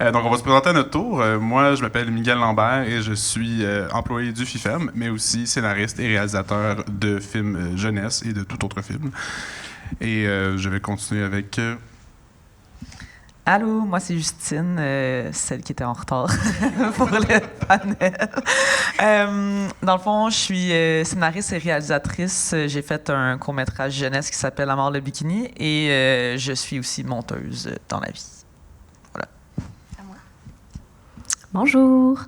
Donc, on va se présenter à notre tour. Moi, je m'appelle Miguel Lambert et je suis employé du FIFEM, mais aussi scénariste et réalisateur de films jeunesse et de tout autre film. Et je vais continuer avec... Allô, moi c'est Justine, celle qui était en retard pour le panel. Dans le fond, je suis scénariste et réalisatrice. J'ai fait un court-métrage jeunesse qui s'appelle La mort le bikini et je suis aussi monteuse dans la vie. Voilà. À moi. Bonjour,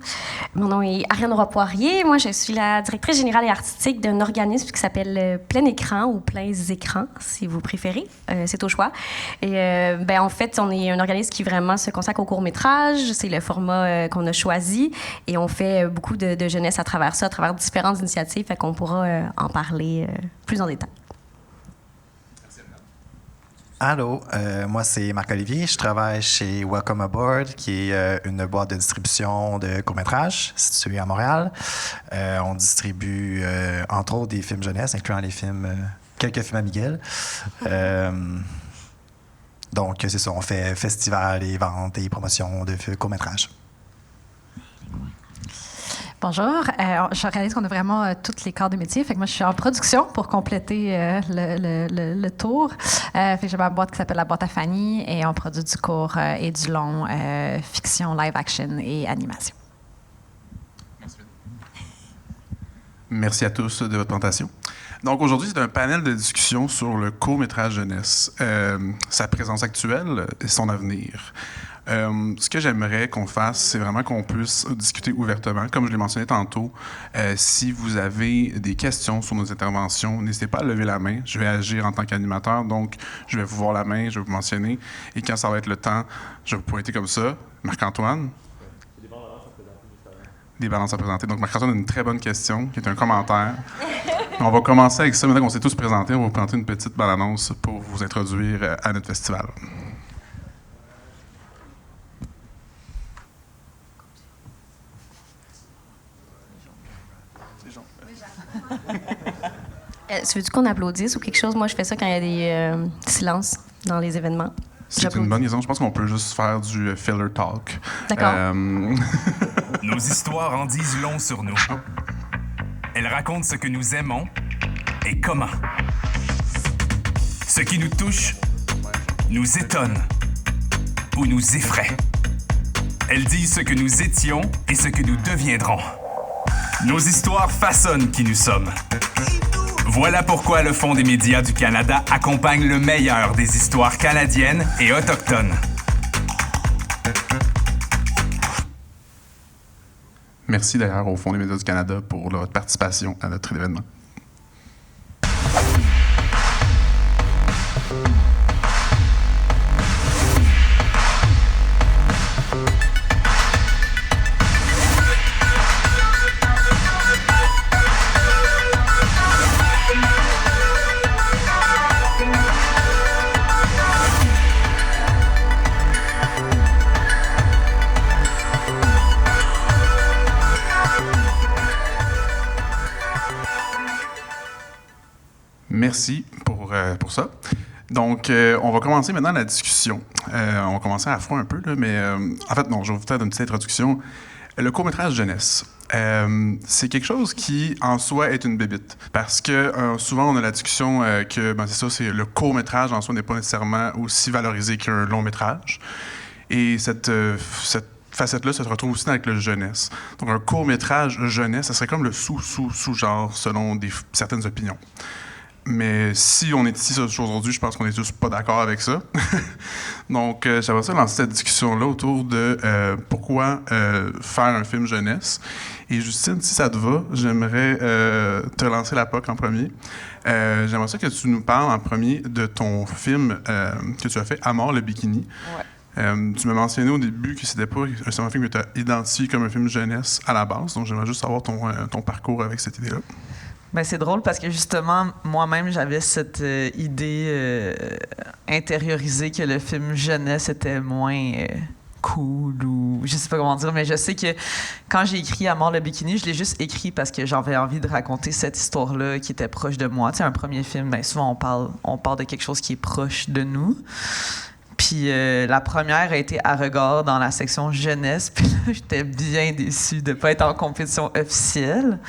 mon nom est Ariane Roy-Poirier. Moi, je suis la directrice générale et artistique d'un organisme qui s'appelle Plein Écran ou Pleins Écrans, si vous préférez. C'est au choix. Et en fait, on est un organisme qui vraiment se consacre au court-métrage. C'est le format qu'on a choisi. Et on fait beaucoup de jeunesse à travers ça, à travers différentes initiatives. Fait qu'on pourra en parler plus en détail. Allô, moi c'est Marc-Olivier, je travaille chez Welcome Aboard, qui est une boîte de distribution de courts-métrages située à Montréal. On distribue entre autres des films jeunesse, incluant quelques films à Miguel. Donc c'est ça, on fait festival et vente et promotion de courts-métrages. Bonjour, je réalise qu'on a vraiment tous les corps de métier. Fait que moi, je suis en production pour compléter le tour. Fait que j'ai ma boîte qui s'appelle La Boîte à Fanny et on produit du court et du long, fiction, live action et animation. Merci à tous de votre présentation. Donc aujourd'hui, c'est un panel de discussion sur le court-métrage jeunesse, sa présence actuelle et son avenir. Ce que j'aimerais qu'on fasse, c'est vraiment qu'on puisse discuter ouvertement. Comme je l'ai mentionné tantôt, si vous avez des questions sur nos interventions, n'hésitez pas à lever la main. Je vais agir en tant qu'animateur, donc je vais vous voir la main, je vais vous mentionner. Et quand ça va être le temps, je vais vous pointer comme ça. Marc-Antoine? Des balances à présenter. Donc Marc-Antoine a une très bonne question, qui est un commentaire. On va commencer avec ça. Maintenant qu'on s'est tous présentés, on va vous présenter une petite bande-annonce pour vous introduire à notre festival. Tu veux-tu qu'on applaudisse ou quelque chose? Moi, je fais ça quand il y a des silences dans les événements. C'est une bonne raison. Je pense qu'on peut juste faire du filler talk. D'accord. Nos histoires en disent long sur nous. Elles racontent ce que nous aimons et comment. Ce qui nous touche, nous étonne ou nous effraie. Elles disent ce que nous étions et ce que nous deviendrons. Nos histoires façonnent qui nous sommes. Voilà pourquoi le Fonds des médias du Canada accompagne le meilleur des histoires canadiennes et autochtones. Merci d'ailleurs au Fonds des médias du Canada pour leur participation à notre événement. Merci pour ça. Donc, on va commencer maintenant la discussion. On va commencer à froid un peu, là, mais en fait, non, je vais vous faire une petite introduction. Le court-métrage jeunesse, c'est quelque chose qui, en soi, est une bébite. Parce que souvent, on a la discussion que, c'est ça, c'est le court-métrage en soi n'est pas nécessairement aussi valorisé qu'un long-métrage. Et cette facette-là se retrouve aussi avec le jeunesse. Donc, un court-métrage jeunesse, ça serait comme le sous-genre, selon certaines opinions. Mais si on est ici aujourd'hui, je pense qu'on est tous pas d'accord avec ça. Donc, j'aimerais ça lancer cette discussion-là autour de pourquoi faire un film jeunesse. Et Justine, si ça te va, j'aimerais te lancer la POC en premier. J'aimerais ça que tu nous parles en premier de ton film que tu as fait, À mort le bikini. Ouais. Tu m'as mentionné au début que c'était pas un film que tu as identifié comme un film jeunesse à la base. Donc, j'aimerais juste savoir ton parcours avec cette idée-là. Ben, c'est drôle parce que justement, moi-même, j'avais cette idée intériorisée que le film jeunesse était moins cool ou je sais pas comment dire, mais je sais que quand j'ai écrit À mort le bikini, je l'ai juste écrit parce que j'avais envie de raconter cette histoire-là qui était proche de moi. Tu sais, un premier film, ben, souvent on parle de quelque chose qui est proche de nous. Puis la première a été à regard dans la section jeunesse. Puis là, j'étais bien déçue de ne pas être en compétition officielle.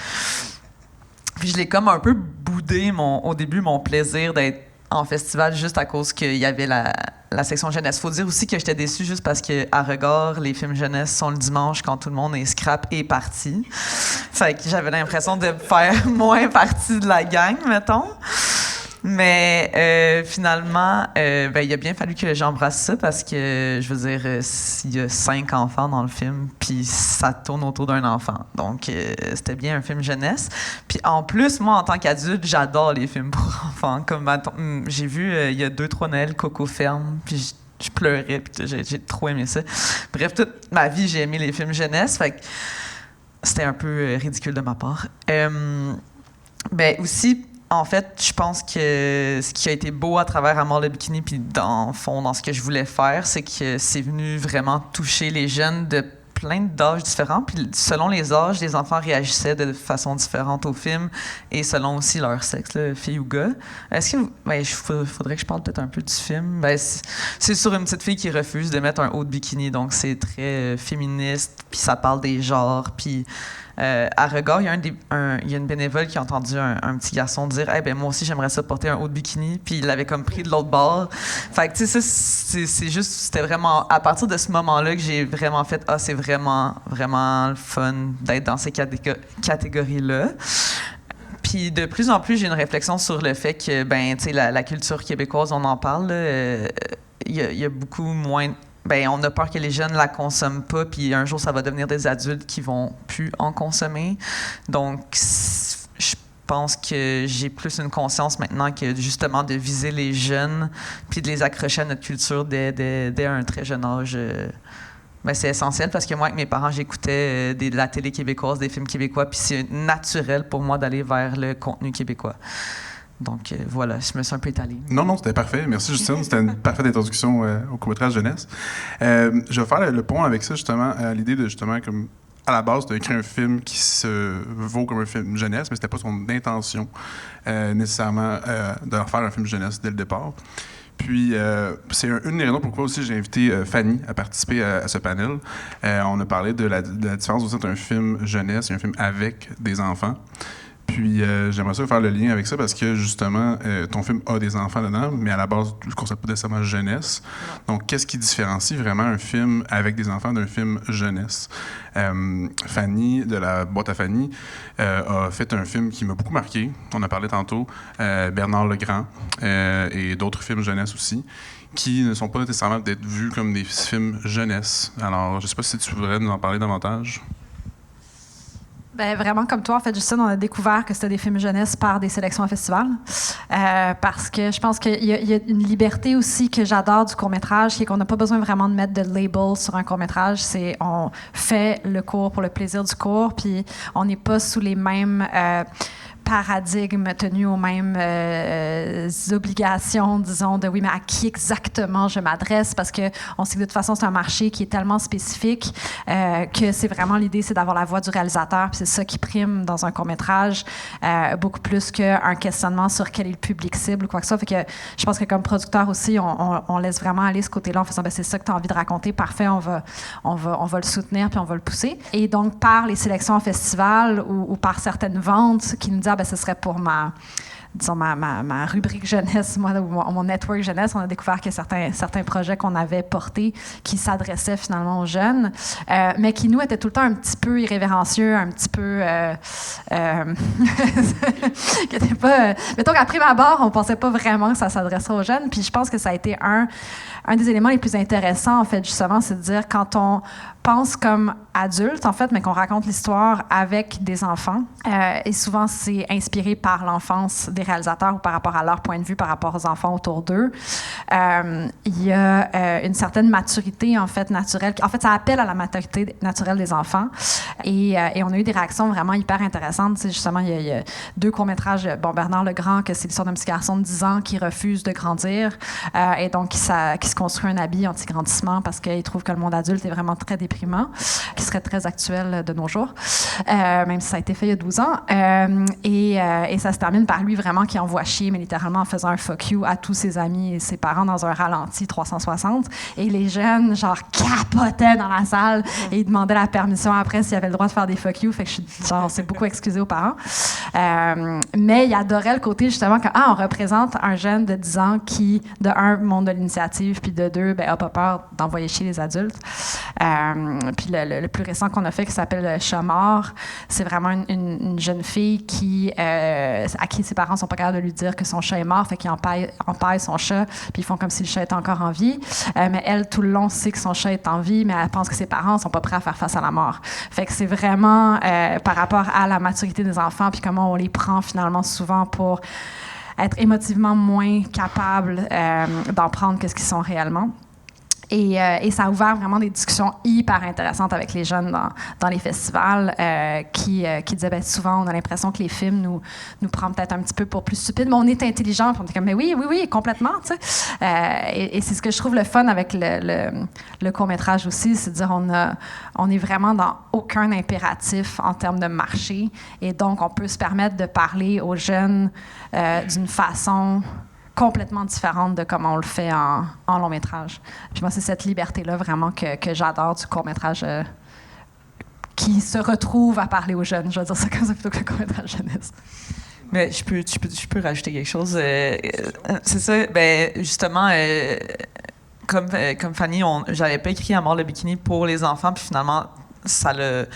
Puis je l'ai comme un peu boudé au début, mon plaisir d'être en festival juste à cause qu'il y avait la section jeunesse. Faut dire aussi que j'étais déçue juste parce qu'à regard, les films jeunesse sont le dimanche quand tout le monde est scrap et parti. Fait que j'avais l'impression de faire moins partie de la gang, mettons. Mais finalement, il a bien fallu que j'embrasse ça parce que, je veux dire, il y a 5 enfants dans le film, puis ça tourne autour d'un enfant. Donc, c'était bien un film jeunesse. Puis en plus, moi, en tant qu'adulte, j'adore les films pour enfants. Comme j'ai vu, il y a 2-3 Noël, Coco Ferme, puis je pleurais, puis j'ai trop aimé ça. Bref, toute ma vie, j'ai aimé les films jeunesse. Fait que c'était un peu ridicule de ma part. Aussi... En fait, je pense que ce qui a été beau à travers Amour le bikini, puis dans ce que je voulais faire, c'est que c'est venu vraiment toucher les jeunes de plein d'âges différents. Puis selon les âges, les enfants réagissaient de façon différente au film et selon aussi leur sexe, là, fille ou gars. Est-ce que faudrait que je parle peut-être un peu du film? C'est sur une petite fille qui refuse de mettre un haut de bikini, donc c'est très féministe. Puis ça parle des genres. Puis à regard, il y a une bénévole qui a entendu un petit garçon dire moi aussi j'aimerais ça porter un haut de bikini, puis il l'avait comme pris de l'autre bord. Fait que tu sais, c'était vraiment à partir de ce moment-là que j'ai vraiment fait c'est vraiment vraiment le fun d'être dans ces catégories-là. Puis de plus en plus, j'ai une réflexion sur le fait que tu sais, la culture québécoise, on en parle, il y a beaucoup moins. On a peur que les jeunes la consomment pas, puis un jour, ça va devenir des adultes qui vont plus en consommer. Donc, je pense que j'ai plus une conscience maintenant que justement de viser les jeunes, puis de les accrocher à notre culture dès un très jeune âge. C'est essentiel parce que moi, avec mes parents, j'écoutais de la télé québécoise, des films québécois, puis c'est naturel pour moi d'aller vers le contenu québécois. Donc voilà, je me suis un peu étalée. Non, c'était parfait. Merci Justine, c'était une parfaite introduction au court-métrage jeunesse. Je vais faire le pont avec ça justement, à l'idée de justement comme à la base de créer un film qui se vaut comme un film jeunesse, mais c'était pas son intention nécessairement de faire un film jeunesse dès le départ. Puis, c'est une des raisons pourquoi aussi j'ai invité Fanny à participer à ce panel. On a parlé de la différence aussi entre un film jeunesse et un film avec des enfants. Puis, j'aimerais ça faire le lien avec ça parce que, justement, ton film a des enfants dedans, mais à la base, tu le concept pas nécessairement jeunesse. Donc, qu'est-ce qui différencie vraiment un film avec des enfants d'un film jeunesse? Fanny, de la boîte à Fanny, a fait un film qui m'a beaucoup marqué. On a parlé tantôt, Bernard Legrand, et d'autres films jeunesse aussi, qui ne sont pas nécessairement d'être vus comme des films jeunesse. Alors, je ne sais pas si tu voudrais nous en parler davantage. Vraiment comme toi, en fait, Justine, on a découvert que c'était des films jeunesse par des sélections en festival. Parce que je pense qu'il y a une liberté aussi que j'adore du court-métrage, qui est qu'on n'a pas besoin vraiment de mettre de label sur un court-métrage. C'est on fait le court pour le plaisir du court, puis on n'est pas sous les mêmes paradigmes tenus aux mêmes obligations, disons, de oui, mais à qui exactement je m'adresse, parce qu'on sait que de toute façon, c'est un marché qui est tellement spécifique que c'est vraiment l'idée, c'est d'avoir la voix du réalisateur, puis c'est ça qui prime dans un court-métrage, beaucoup plus qu'un questionnement sur quel est le public cible ou quoi que ce soit. Fait que je pense que comme producteur aussi, on laisse vraiment aller ce côté-là en faisant, c'est ça que tu as envie de raconter, parfait, on va le soutenir puis on va le pousser. Et donc, par les sélections en festival ou par certaines ventes qui nous disent, ce serait pour ma rubrique jeunesse, ou mon network jeunesse, on a découvert que certains projets qu'on avait portés qui s'adressaient finalement aux jeunes, mais qui, nous, étaient tout le temps un petit peu irrévérencieux, un petit peu... qui n'étaient pas... mettons qu'à prime abord, on ne pensait pas vraiment que ça s'adresserait aux jeunes, puis je pense que ça a été un des éléments les plus intéressants, en fait, justement, c'est de dire quand on pense comme adulte, en fait, mais qu'on raconte l'histoire avec des enfants, et souvent, c'est inspiré par l'enfance des réalisateurs ou par rapport à leur point de vue, par rapport aux enfants autour d'eux. Il y a une certaine maturité, en fait, naturelle. En fait, ça appelle à la maturité naturelle des enfants. Et on a eu des réactions vraiment hyper intéressantes. Tu sais, justement, il y a 2 courts-métrages. Bernard Legrand, que c'est l'histoire d'un petit garçon de 10 ans qui refuse de grandir et donc qui se construit un habit anti-grandissement parce qu'il trouve que le monde adulte est vraiment très déprimant, qui serait très actuel de nos jours, même si ça a été fait il y a 12 ans. Et ça se termine par lui vraiment vraiment qui envoie chier, mais littéralement en faisant un fuck you à tous ses amis et ses parents dans un ralenti 360. Et les jeunes, genre, capotaient dans la salle et ils demandaient la permission après s'ils avaient le droit de faire des fuck you. Fait que genre, c'est beaucoup excusé aux parents. Mais ils adoraient le côté, justement, on représente un jeune de 10 ans qui, de un, monte de l'initiative, puis de deux, ben, a pas peur d'envoyer chier les adultes. Puis le plus récent qu'on a fait, qui s'appelle Chat mort, c'est vraiment une jeune fille à qui ses parents sont pas capables de lui dire que son chat est mort, fait qu'ils empaillent son chat, puis ils font comme si le chat était encore en vie. Mais elle, tout le long, sait que son chat est en vie, mais elle pense que ses parents sont pas prêts à faire face à la mort. Fait que c'est vraiment par rapport à la maturité des enfants, puis comment on les prend finalement souvent pour être émotivement moins capables d'en prendre que ce qu'ils sont réellement. Et ça a ouvert vraiment des discussions hyper intéressantes avec les jeunes dans les festivals qui disaient ben, souvent on a l'impression que les films nous prennent peut-être un petit peu pour plus stupides, mais on est intelligents. Puis on est comme mais oui, complètement. Tu sais. Et c'est ce que je trouve le fun avec le court-métrage aussi, c'est de dire on est vraiment dans aucun impératif en termes de marché. Et donc on peut se permettre de parler aux jeunes d'une façon complètement différente de comment on le fait en long métrage. Puis moi, c'est cette liberté-là vraiment que j'adore du court-métrage qui se retrouve à parler aux jeunes. Je vais dire ça comme ça plutôt que le court-métrage jeunesse. Mais je peux rajouter quelque chose. C'est ça, ben justement, comme Fanny, j'avais pas écrit À mort le bikini pour les enfants, puis finalement, ça l'a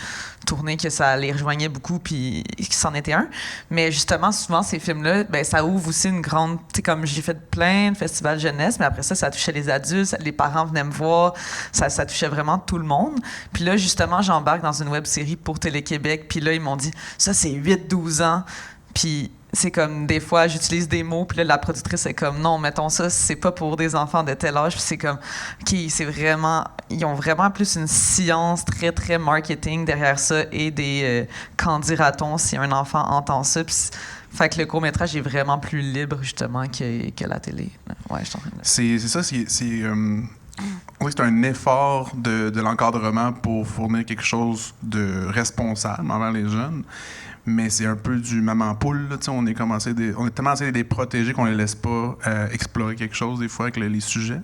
tourné que ça les rejoignait beaucoup, puis que c'en était un. Mais justement, souvent, ces films-là, ben, ça ouvre aussi une grande... Tu sais, comme j'ai fait plein de festivals jeunesse, mais après ça touchait les adultes, les parents venaient me voir, ça touchait vraiment tout le monde. Puis là, justement, j'embarque dans une web-série pour Télé-Québec, puis là, ils m'ont dit, ça, c'est 8-12 ans. Puis c'est comme, des fois, j'utilise des mots, puis là, la productrice est comme, non, mettons ça, c'est pas pour des enfants de tel âge. Puis c'est comme, OK, c'est vraiment... Ils ont vraiment plus une science très, très marketing derrière ça et des qu'en dira-t-on si un enfant entend ça. Puis fait que le court-métrage est vraiment plus libre, justement, que la télé. Ouais, je suis en train de... C'est ça, on dirait que c'est un effort de l'encadrement pour fournir quelque chose de responsable envers les jeunes. Mais c'est un peu du maman poule. Là, on est tellement essayé de les protéger qu'on ne les laisse pas explorer quelque chose des fois avec les sujets.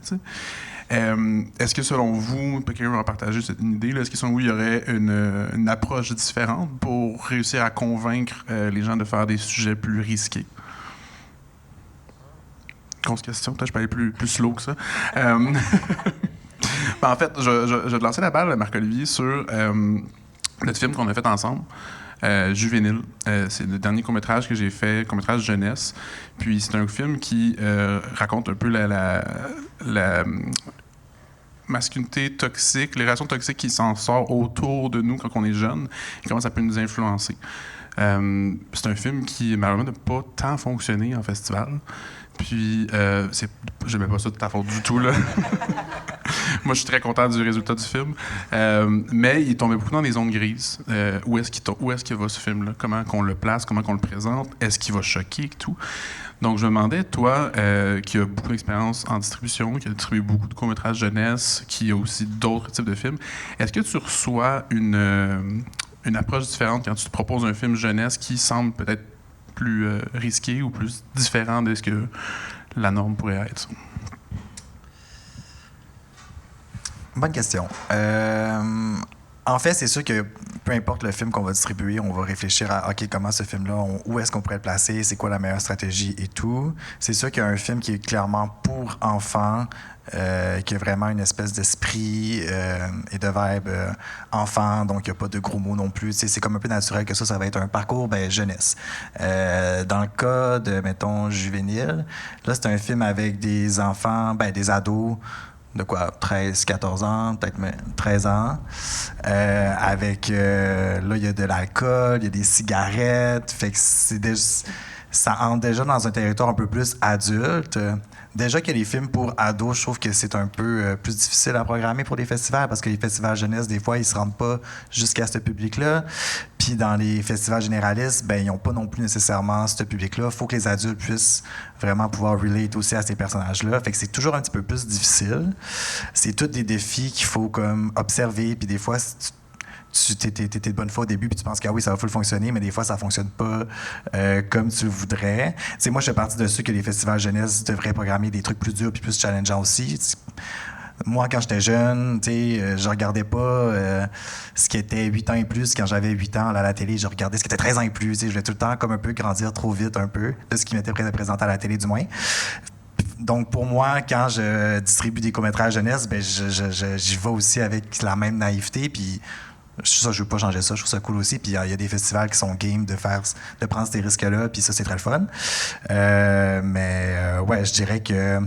Est-ce que selon vous, quelqu'un va partager cette idée, est-ce que selon vous, il y aurait une approche différente pour réussir à convaincre les gens de faire des sujets plus risqués? Grosse question, peut-être je peux aller plus slow que ça. Ben, en fait, je vais te lancer la balle, Marc-Olivier, sur notre film qu'on a fait ensemble. Juvénile. C'est le dernier court-métrage que j'ai fait, court-métrage jeunesse. Puis c'est un film qui raconte un peu la masculinité toxique, les relations toxiques qui s'en sortent autour de nous quand on est jeune et comment ça peut nous influencer. C'est un film qui, malheureusement, n'a pas tant fonctionné en festival. Puis, je n'aimais pas ça de ta faute du tout, là. Moi, je suis très content du résultat du film. Mais il tombait beaucoup dans des zones grises. Où est-ce qu'il va, ce film-là? Comment qu'on le place? Comment qu'on le présente? Est-ce qu'il va choquer et tout? Donc, je me demandais, toi, qui as beaucoup d'expérience en distribution, qui a distribué beaucoup de courts-métrages jeunesse, qui a aussi d'autres types de films, est-ce que tu reçois une approche différente quand tu te proposes un film jeunesse qui semble peut-être plus risqué ou plus différent de ce que la norme pourrait être? Bonne question. En fait, c'est sûr que peu importe le film qu'on va distribuer, on va réfléchir à OK, comment ce film-là, où est-ce qu'on pourrait le placer, c'est quoi la meilleure stratégie et tout. C'est sûr qu'il y a un film qui est clairement pour enfants, qui a vraiment une espèce d'esprit et de vibe enfant, donc il n'y a pas de gros mots non plus. C'est comme un peu naturel que ça va être un parcours jeunesse. Dans le cas de, mettons, Juvénile, là, c'est un film avec des enfants, des ados, de quoi, 13, 14 ans, peut-être même 13 ans, avec, là, il y a de l'alcool, il y a des cigarettes, fait que ça entre déjà dans un territoire un peu plus adulte. Déjà que les films pour ados, je trouve que c'est un peu plus difficile à programmer pour les festivals parce que les festivals jeunesse, des fois, ils se rendent pas jusqu'à ce public-là. Puis dans les festivals généralistes, ils n'ont pas non plus nécessairement ce public-là. Il faut que les adultes puissent vraiment pouvoir relate aussi à ces personnages-là. Fait que c'est toujours un petit peu plus difficile. C'est tous des défis qu'il faut comme observer. Puis des fois, t'es de bonne foi au début, puis tu penses que oui, ça va full fonctionner, mais des fois, ça fonctionne pas comme tu le voudrais. T'sais, moi, je fais partie de ceux que les festivals jeunesse devraient programmer des trucs plus durs puis plus challengeants aussi. Moi, quand j'étais jeune, je regardais pas ce qui était 8 ans et plus. Quand j'avais 8 ans, là, à la télé, je regardais ce qui était 13 ans et plus. Je voulais tout le temps comme un peu grandir trop vite, un peu, de ce qui m'était présenté à la télé, du moins. Donc, pour moi, quand je distribue des courts-métrages jeunesse, ben, j'y vais aussi avec la même naïveté. Puis, ça, je veux pas changer ça. Je trouve ça cool aussi. Puis, il y a des festivals qui sont game de prendre ces risques-là. Puis, ça, c'est très le fun. Ouais, je dirais que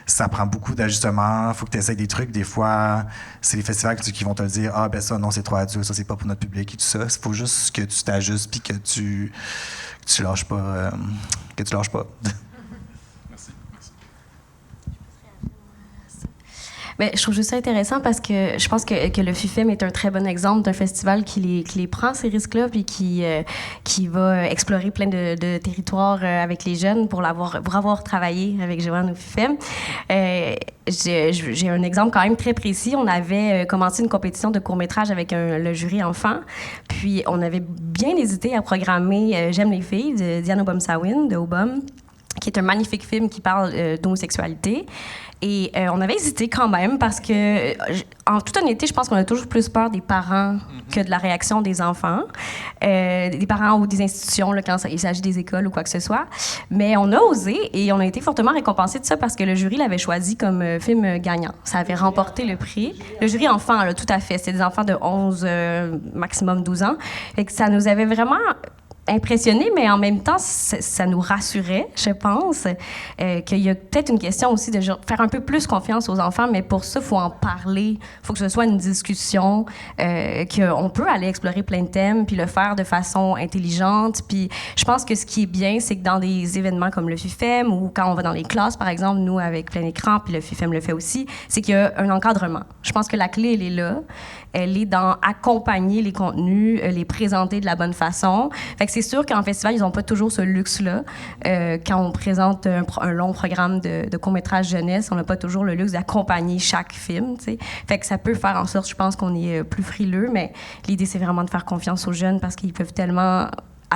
ça prend beaucoup d'ajustements. Il faut que tu essaies des trucs. Des fois, c'est les festivals qui vont te dire « Ah, ben ça, non, c'est trop adulte. Ça, c'est pas pour notre public. » et tout ça. Il faut juste que tu t'ajustes puis que tu lâches pas. Que tu lâches pas. Bien, je trouve juste ça intéressant parce que je pense que le FUFEM est un très bon exemple d'un festival qui les prend, ces risques-là, puis qui va explorer plein de territoires avec les jeunes pour avoir travaillé avec Joanne au FUFEM. J'ai un exemple quand même très précis. On avait commencé une compétition de court-métrage avec le jury enfant, puis on avait bien hésité à programmer J'aime les filles de Diane Obom-Sawin, de Obom, qui est un magnifique film qui parle d'homosexualité. Et on avait hésité quand même parce que, en toute honnêteté, je pense qu'on a toujours plus peur des parents que de la réaction des enfants, des parents ou des institutions là, quand il s'agit des écoles ou quoi que ce soit. Mais on a osé et on a été fortement récompensés de ça parce que le jury l'avait choisi comme film gagnant. Ça avait remporté le prix. Le jury enfant, là, tout à fait. C'était des enfants de 11, maximum 12 ans. Et que ça nous avait vraiment impressionné, mais en même temps, ça nous rassurait, je pense, qu'il y a peut-être une question aussi de faire un peu plus confiance aux enfants, mais pour ça, il faut en parler, il faut que ce soit une discussion, qu'on peut aller explorer plein de thèmes, puis le faire de façon intelligente. Puis je pense que ce qui est bien, c'est que dans des événements comme le FUFEM, ou quand on va dans les classes, par exemple, nous, avec Plein Écran, puis le FUFEM le fait aussi, c'est qu'il y a un encadrement. Je pense que la clé, elle est là. Elle est dans accompagner les contenus, les présenter de la bonne façon. Fait que c'est sûr qu'en festival, ils n'ont pas toujours ce luxe-là. Quand on présente un long programme de court-métrage jeunesse, on n'a pas toujours le luxe d'accompagner chaque film, t'sais. Fait que ça peut faire en sorte, je pense, qu'on est plus frileux, mais l'idée, c'est vraiment de faire confiance aux jeunes parce qu'ils peuvent tellement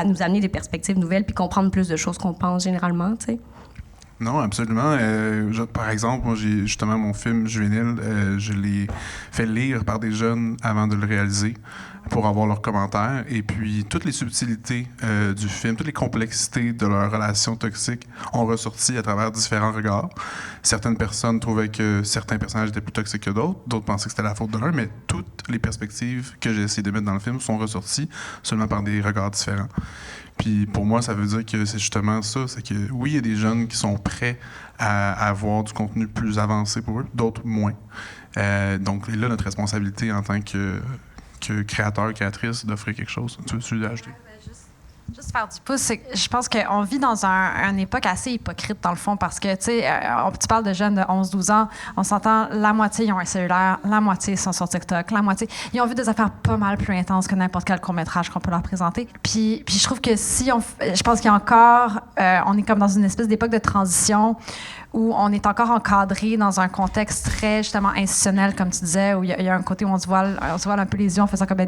nous amener des perspectives nouvelles puis comprendre plus de choses qu'on pense généralement, tu sais. Non, absolument. Par exemple, moi, j'ai justement mon film juvénile, je l'ai fait lire par des jeunes avant de le réaliser pour avoir leurs commentaires. Et puis, toutes les subtilités du film, toutes les complexités de leur relation toxique ont ressorti à travers différents regards. Certaines personnes trouvaient que certains personnages étaient plus toxiques que d'autres. D'autres pensaient que c'était la faute de l'un. Mais toutes les perspectives que j'ai essayé de mettre dans le film sont ressorties seulement par des regards différents. Puis pour moi, ça veut dire que c'est justement ça, c'est que oui, il y a des jeunes qui sont prêts à avoir du contenu plus avancé pour eux, d'autres moins. Donc là, notre responsabilité en tant que créateur, créatrice, d'offrir quelque chose. Tu veux ajouter? Juste faire du pouce, je pense qu'on vit dans une époque assez hypocrite, dans le fond, parce que, tu sais, tu parles de jeunes de 11-12 ans, on s'entend, la moitié, ils ont un cellulaire, la moitié sont sur TikTok, la moitié, ils ont vu des affaires pas mal plus intenses que n'importe quel court-métrage qu'on peut leur présenter. Puis je trouve que je pense qu'il y a encore, on est comme dans une espèce d'époque de transition où on est encore encadré dans un contexte très, justement, institutionnel, comme tu disais, où il y a un côté où on se voile un peu les yeux en faisant comme,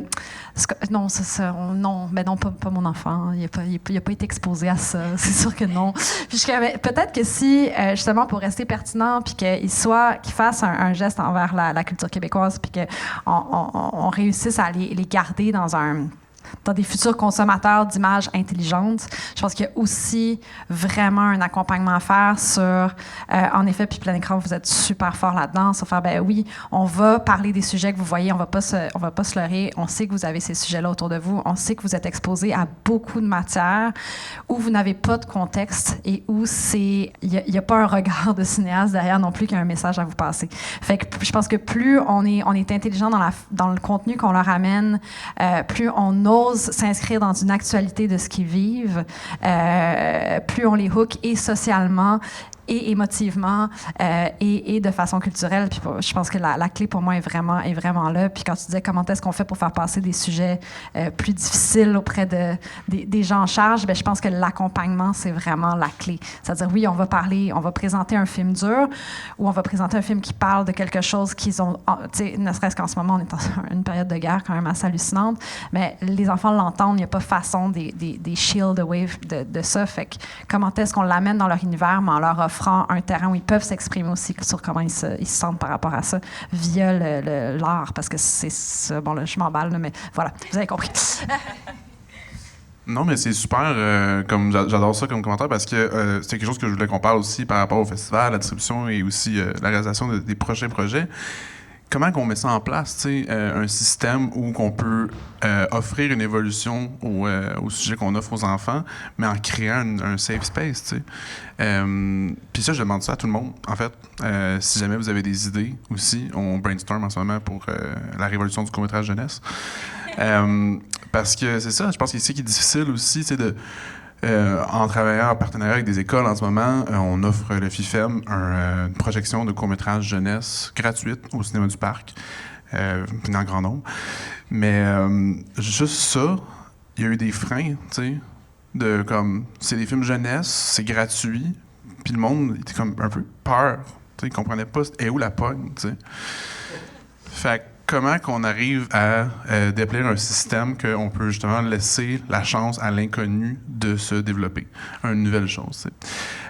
non, c'est ça, non, pas mon enfant, il n'a pas été exposé à ça, c'est sûr que non. Puis peut-être que si, justement, pour rester pertinent, puis qu'il fasse un geste envers la culture québécoise, puis qu'on réussisse à les garder dans des futurs consommateurs d'images intelligentes. Je pense qu'il y a aussi vraiment un accompagnement à faire sur, en effet, puis Plein Écran, vous êtes super fort là-dedans, sur faire, ben oui, on va parler des sujets que vous voyez, on va pas se leurrer, on sait que vous avez ces sujets-là autour de vous, on sait que vous êtes exposé à beaucoup de matières où vous n'avez pas de contexte et où il n'y a pas un regard de cinéaste derrière non plus qu'il y a un message à vous passer. Fait que je pense que plus on est intelligent dans le contenu qu'on leur amène, plus on ose s'inscrire dans une actualité de ce qu'ils vivent, plus on les hook et socialement et émotivement et de façon culturelle. Puis je pense que la clé pour moi est vraiment là. Puis quand tu disais comment est-ce qu'on fait pour faire passer des sujets plus difficiles auprès des gens en charge, bien, je pense que l'accompagnement, c'est vraiment la clé. C'est-à-dire, oui, on va présenter un film dur ou on va présenter un film qui parle de quelque chose qu'ils ont, ne serait-ce qu'en ce moment, on est dans une période de guerre quand même assez hallucinante, mais les enfants l'entendent, il n'y a pas façon des shield away de ça. Fait que comment est-ce qu'on l'amène dans leur univers, mais en leur offrant un terrain où ils peuvent s'exprimer aussi sur comment ils se sentent par rapport à ça via l'art, parce que c'est ça. Bon, là, je m'emballe, mais voilà, vous avez compris. Non, mais c'est super. Comme j'adore ça comme commentaire parce que c'est quelque chose que je voulais qu'on parle aussi par rapport au festival, la distribution et aussi la réalisation des prochains projets. Comment qu'on met ça en place, tu sais, un système où qu'on peut offrir une évolution au sujet qu'on offre aux enfants, mais en créant un safe space, tu sais. Puis ça, je demande ça à tout le monde, en fait. Si jamais vous avez des idées aussi, on brainstorm en ce moment pour la révolution du court-métrage jeunesse. Parce que c'est ça, je pense que c'est ce qui est difficile aussi, c'est de... en travaillant en partenariat avec des écoles en ce moment, on offre le FIFEM une projection de court-métrage jeunesse gratuite au cinéma du Parc, en grand nombre. Mais juste ça, il y a eu des freins, tu sais, comme c'est des films jeunesse, c'est gratuit, puis le monde était comme un peu peur, tu sais, il comprenait pas où la pogne, tu sais. Fait que comment qu'on arrive à déployer un système qu'on peut justement laisser la chance à l'inconnu de se développer, une nouvelle chose.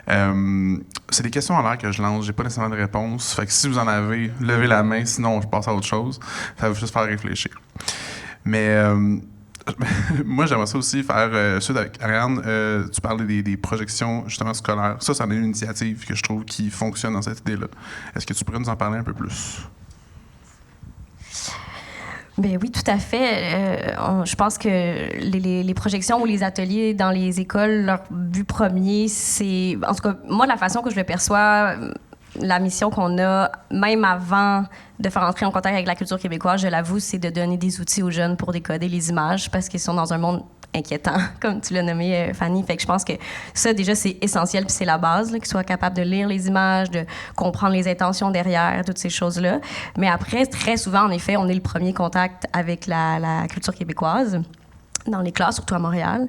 C'est des questions en l'air que je lance, j'ai pas nécessairement de réponse. Fait que si vous en avez, levez la main, sinon je passe à autre chose. Ça va juste faire réfléchir. Mais moi, j'aimerais ça aussi faire suite avec Ariane. Tu parlais des projections justement scolaires. Ça, c'en est une initiative que je trouve qui fonctionne dans cette idée-là. Est-ce que tu pourrais nous en parler un peu plus? Bien oui, tout à fait. Je pense que les projections ou les ateliers dans les écoles, leur but premier, c'est... En tout cas, moi, la façon que je le perçois, la mission qu'on a, même avant de faire entrer en contact avec la culture québécoise, je l'avoue, c'est de donner des outils aux jeunes pour décoder les images parce qu'ils sont dans un monde inquiétant, comme tu l'as nommé, Fanny. Fait que je pense que ça, déjà, c'est essentiel, puis c'est la base, qu'ils soient capables de lire les images, de comprendre les intentions derrière, toutes ces choses-là. Mais après, très souvent, en effet, on est le premier contact avec la culture québécoise dans les classes, surtout à Montréal.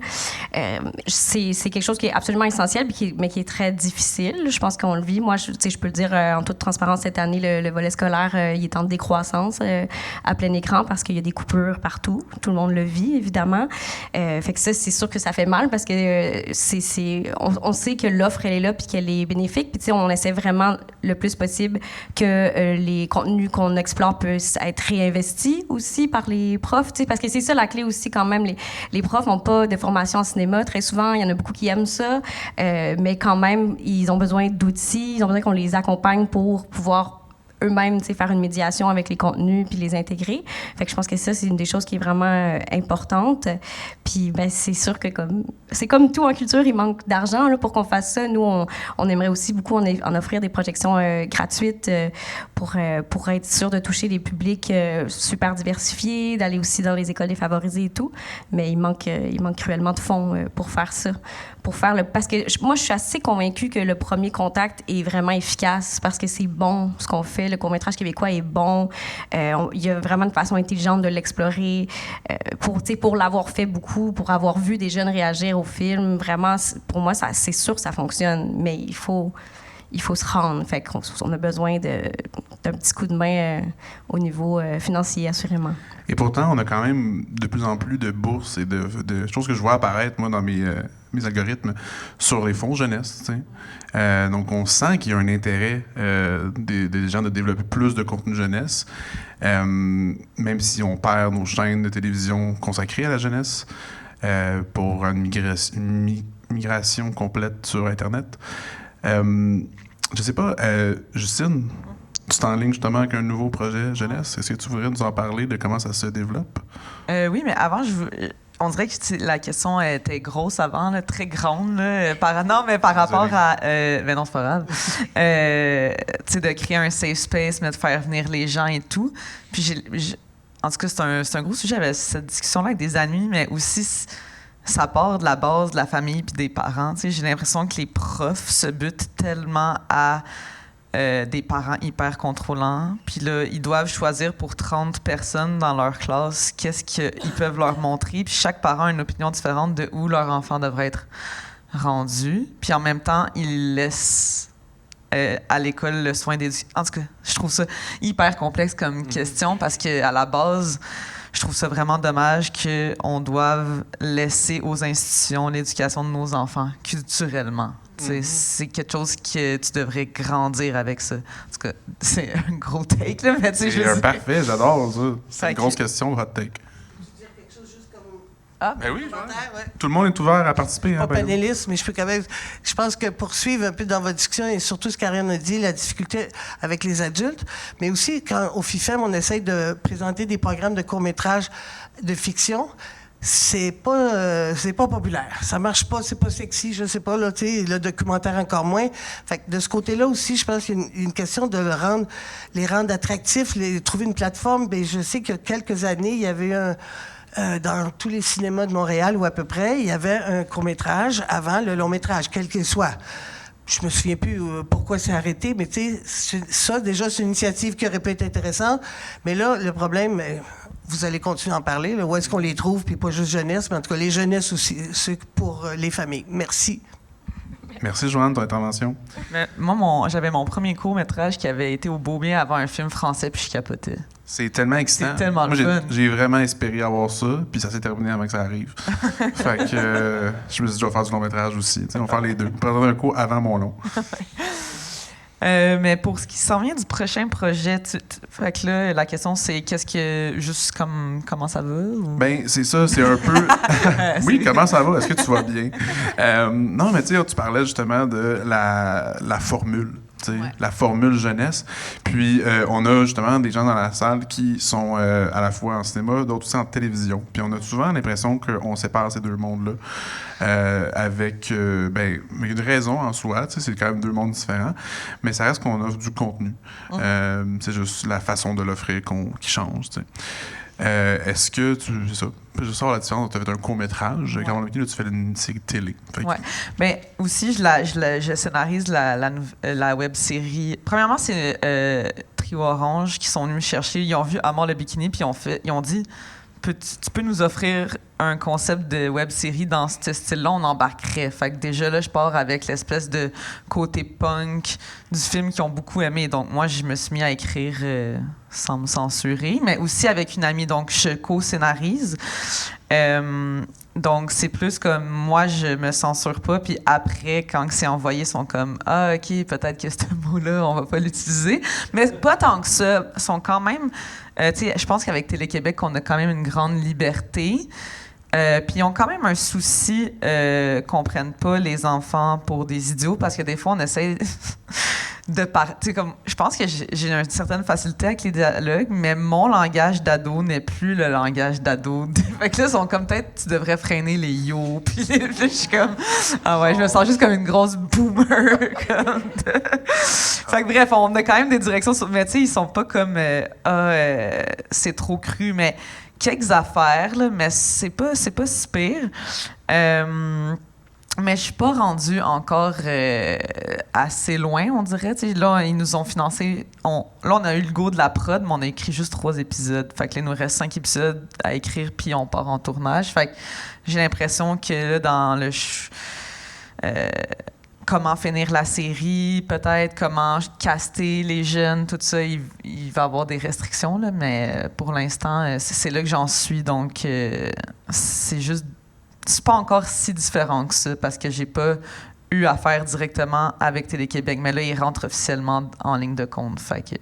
C'est quelque chose qui est absolument essentiel, mais qui est très difficile. Je pense qu'on le vit. Moi, je peux le dire en toute transparence, cette année, le volet scolaire, il est en décroissance à plein écran parce qu'il y a des coupures partout. Tout le monde le vit, évidemment. Fait que ça, c'est sûr que ça fait mal parce que on sait que l'offre, elle est là puis qu'elle est bénéfique. Puis, on essaie vraiment le plus possible que les contenus qu'on explore puissent être réinvestis aussi par les profs, parce que c'est ça la clé aussi quand même. Les profs n'ont pas de formation en cinéma. Très souvent, il y en a beaucoup qui aiment ça, mais quand même, ils ont besoin d'outils, ils ont besoin qu'on les accompagne pour pouvoir eux-mêmes faire une médiation avec les contenus puis les intégrer. Fait que je pense que ça, c'est une des choses qui est vraiment importante. Puis ben, c'est sûr que c'est comme tout en culture, il manque d'argent là, pour qu'on fasse ça. Nous, on aimerait aussi beaucoup en offrir des projections gratuites pour être sûr de toucher des publics super diversifiés, d'aller aussi dans les écoles défavorisées et tout. Mais il manque cruellement de fonds pour faire ça. Parce que moi, je suis assez convaincue que le premier contact est vraiment efficace parce que c'est bon ce qu'on fait. Le court-métrage québécois est bon. Il y a vraiment une façon intelligente de l'explorer. Pour l'avoir fait beaucoup, pour avoir vu des jeunes réagir au film, vraiment, pour moi, c'est sûr que ça fonctionne. Mais il faut se rendre. Fait qu'on a besoin d'un petit coup de main au niveau financier, assurément. Et pourtant, on a quand même de plus en plus de bourses et de choses que je vois apparaître, moi, dans mes algorithmes sur les fonds jeunesse. Donc, on sent qu'il y a un intérêt des gens de développer plus de contenu jeunesse, même si on perd nos chaînes de télévision consacrées à la jeunesse pour une migration complète sur Internet. Je sais pas, Justine, tu t'enlignes justement avec un nouveau projet jeunesse. Est-ce que tu voudrais nous en parler de comment ça se développe? Oui, mais avant, on dirait que la question était grosse avant, là, très grande. Là, par rapport à... mais non, c'est pas grave. De créer un safe space, mais de faire venir les gens et tout. Puis en tout cas, c'est un gros sujet. J'avais cette discussion-là avec des amis, mais aussi... ça part de la base de la famille puis des parents. Tu sais, j'ai l'impression que les profs se butent tellement à des parents hyper contrôlants. Puis là, ils doivent choisir pour 30 personnes dans leur classe qu'est-ce qu'ils peuvent leur montrer. Puis chaque parent a une opinion différente de où leur enfant devrait être rendu. Puis en même temps, ils laissent à l'école le soin d'éduquer. En tout cas, je trouve ça hyper complexe comme question parce qu'à la base, je trouve ça vraiment dommage qu'on doive laisser aux institutions l'éducation de nos enfants culturellement. C'est quelque chose que tu devrais grandir avec ça. En tout cas, c'est un gros take, là, mais tu sais, je veux dire... Parfait, j'adore ça. C'est une grosse question, hot take. Ah, ben oui, Ouais. tout le monde est ouvert à participer. Pas Hein, panéliste, mais je peux quand même. Je pense que poursuivre un peu dans votre discussion et surtout ce qu'Ariane a dit, la difficulté avec les adultes, mais aussi quand au FIFEM on essaye de présenter des programmes de court-métrage de fiction. C'est pas populaire. Ça marche pas, c'est pas sexy, je sais pas, là, tu sais, le documentaire encore moins. Fait que de ce côté-là aussi, je pense qu'il y a une question de les rendre attractifs, trouver une plateforme. Bien, je sais qu'il y a quelques années, il y avait dans tous les cinémas de Montréal, ou à peu près, il y avait un court-métrage avant le long-métrage, quel qu'il soit. Je me souviens plus pourquoi c'est arrêté, mais tu sais, ça, déjà, c'est une initiative qui aurait pu être intéressante. Mais là, le problème, vous allez continuer à en parler, là, où est-ce qu'on les trouve, puis pas juste jeunesse, mais en tout cas, les jeunesses aussi, c'est pour les familles. Merci. Merci, Joanne, de ton intervention. Mais moi, j'avais mon premier court-métrage qui avait été au Beaubien avant un film français, puis je capotais. C'est tellement excitant. C'est tellement Moi, le fun. j'ai vraiment espéré avoir ça, puis ça s'est terminé avant que ça arrive. Fait que je me suis dit, je vais faire du long-métrage aussi. Tu sais, on va faire les deux. Présenter un cours avant mon long. Mais pour ce qui s'en vient du prochain projet, fait que là, la question c'est comment ça va? Ou... Ben c'est ça, c'est un peu. Oui, comment ça va? Est-ce que tu vas bien? Non, mais tu sais, tu parlais justement de la formule. La formule jeunesse. Puis, on a justement des gens dans la salle qui sont à la fois en cinéma, d'autres aussi en télévision. Puis, on a souvent l'impression qu'on sépare ces deux mondes-là avec une raison en soi. C'est quand même deux mondes différents. Mais ça reste qu'on offre du contenu. C'est juste la façon de l'offrir qui change. Est-ce que c'est ça? Je sors la différence. Tu as fait un court-métrage. Quand on a dit, tu fais une série télé. Oui. Bien, aussi, je scénarise la web-série. Premièrement, c'est Trio Orange qui sont venus me chercher. Ils ont vu Amour le bikini, puis ils ont dit tu peux nous offrir un concept de web-série dans ce style-là, on embarquerait. Fait que déjà, là, je pars avec l'espèce de côté punk du film qu'ils ont beaucoup aimé. Donc, moi, je me suis mis à écrire sans me censurer, mais aussi avec une amie. Donc, je co-scénarise. Donc, c'est plus comme moi, je me censure pas. Puis après, quand c'est envoyé, ils sont comme « Ah, OK, peut-être que ce mot-là, on va pas l'utiliser. » Mais pas tant que ça. Ils sont quand même... je pense qu'avec Télé-Québec, on a quand même une grande liberté. Puis ils ont quand même un souci qu'on prenne pas les enfants pour des idiots parce que des fois, on essaie de parler. Je pense que j'ai une certaine facilité avec les dialogues, mais mon langage d'ado n'est plus le langage d'ado. Fait que là, ils sont comme peut-être tu devrais freiner les yo. Puis je suis comme ah ouais, je me sens juste comme une grosse boomer. Fait que bref, on a quand même des directions, mais tu sais, ils sont pas comme c'est trop cru, mais quelques affaires, là, mais c'est pas si pire. Mais je suis pas rendue encore assez loin, on dirait. T'sais, là, ils nous ont financé. Là, on a eu le go de la prod, mais on a écrit juste 3 épisodes. Fait que là, il nous reste 5 épisodes à écrire, puis on part en tournage. Fait que j'ai l'impression que là, dans le... comment finir la série, peut-être comment caster les jeunes, tout ça, il va y avoir des restrictions, là, mais pour l'instant, c'est là que j'en suis. Donc, c'est juste... C'est pas encore si différent que ça, parce que j'ai pas eu affaire directement avec Télé-Québec, mais là, ils rentrent officiellement en ligne de compte. Fait que...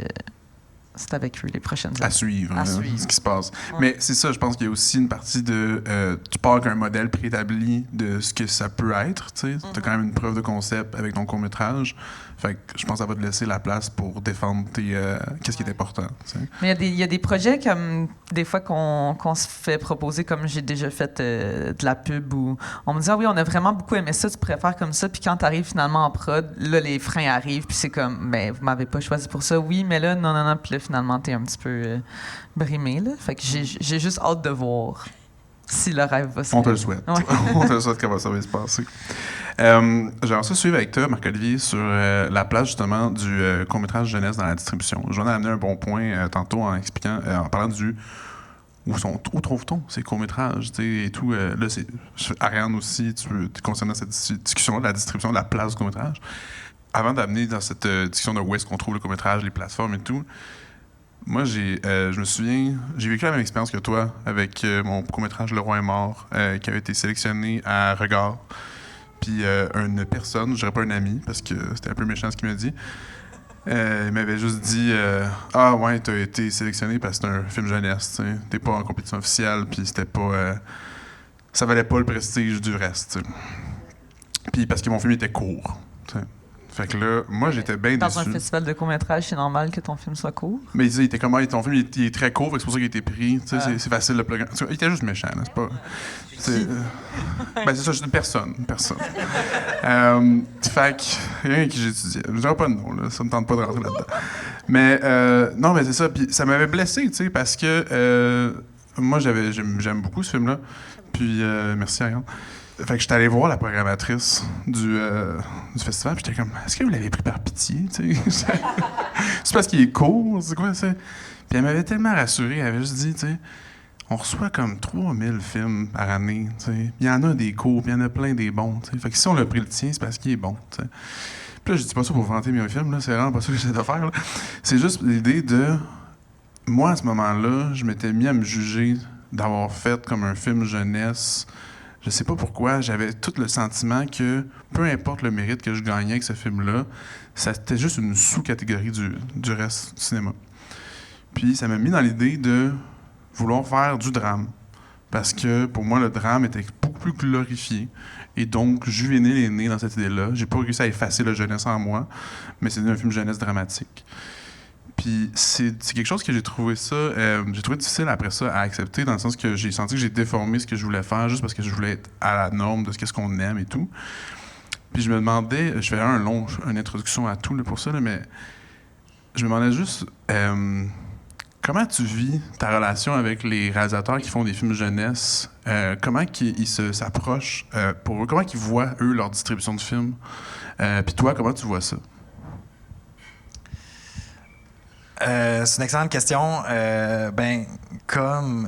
c'est avec eux les prochaines années. À suivre, ce qui se passe. Ouais. Mais c'est ça, je pense qu'il y a aussi une partie de... tu pars avec un modèle préétabli de ce que ça peut être. Tu as quand même une preuve de concept avec ton court-métrage. Fait que je pense que ça va te laisser la place pour défendre qu'est-ce qui est important. T'sais. Mais il y a des projets comme des fois qu'on se fait proposer, comme j'ai déjà fait de la pub, où on me dit « Ah oui, on a vraiment beaucoup aimé ça, tu pourrais faire comme ça. » Puis quand tu arrives finalement en prod, là, les freins arrivent, puis c'est comme « Ben, vous m'avez pas choisi pour ça. Oui, mais là, non. » Puis là, finalement, t'es un petit peu brimé. Là. Fait que j'ai juste hâte de voir. Si le rêve va se On te faire. le souhaite. Ouais. On te le souhaite comment ça va se passer. J'aimerais ça suivre avec toi, Marc-Olivier, sur la place justement du court-métrage jeunesse dans la distribution. Je vais amener un bon point tantôt en expliquant, en parlant du où trouve-t-on ces courts-métrages et tout. Là, Ariane aussi, tu es concernant cette discussion de la distribution de la place du court-métrage. Avant d'amener dans cette discussion de où est-ce qu'on trouve le court-métrage, les plateformes et tout, moi, je me souviens, j'ai vécu la même expérience que toi avec mon court-métrage Le Roi est mort, qui avait été sélectionné à Regard. Puis une personne, je dirais pas un ami, parce que c'était un peu méchant ce qu'il m'a dit, il m'avait juste dit ah ouais, t'as été sélectionné parce que c'est un film jeunesse, t'sais. T'es pas en compétition officielle, puis c'était pas. Ça valait pas le prestige du reste, t'sais. Puis parce que mon film était court. T'sais. Fait que là, moi, j'étais bien déçu. Dans un festival de court-métrage, c'est normal que ton film soit court. Mais il était comment? Ton film, il est très court, fait que c'est pour ça qu'il a été pris. C'est facile de plugger. Il était juste méchant, là, c'est pas... ben, c'est ça, juste une personne. Fait que, rien qui j'étudiais. Je dirais pas de nom, là, ça me tente pas de rentrer là-dedans. Mais, non, mais c'est ça. Puis ça m'avait blessé, tu sais, parce que moi, j'aime beaucoup ce film-là. Puis, merci, Ariane. Fait que j'étais allé voir la programmatrice du festival, puis j'étais comme, est-ce que vous l'avez pris par pitié, tu sais? C'est parce qu'il est court, c'est quoi, ça? Puis elle m'avait tellement rassuré, elle avait juste dit, tu sais, on reçoit comme 3000 films par année, tu sais. Il y en a des courts, puis il y en a plein des bons, tu sais. Fait que si on a pris le tien, c'est parce qu'il est bon, tu sais. Puis là, je dis pas ça pour vanter mes films, là, c'est vraiment pas ça que j'essaie de faire, là. C'est juste l'idée de... Moi, à ce moment-là, je m'étais mis à me juger d'avoir fait comme un film jeunesse. Je sais pas pourquoi, j'avais tout le sentiment que, peu importe le mérite que je gagnais avec ce film-là, c'était juste une sous-catégorie du reste du cinéma. Puis ça m'a mis dans l'idée de vouloir faire du drame. Parce que, pour moi, le drame était beaucoup plus glorifié. Et donc, Juvénile est né dans cette idée-là. J'ai pas réussi à effacer la jeunesse en moi, mais c'est un film jeunesse dramatique. Puis c'est quelque chose que j'ai trouvé difficile après ça à accepter, dans le sens que j'ai senti que j'ai déformé ce que je voulais faire juste parce que je voulais être à la norme de ce qu'on aime et tout. Puis je me demandais, je fais une introduction à tout là, pour ça, là, mais je me demandais juste comment tu vis ta relation avec les réalisateurs qui font des films jeunesse, comment ils s'approchent pour eux, comment ils voient eux leur distribution de films, puis toi, comment tu vois ça? C'est une excellente question. Comme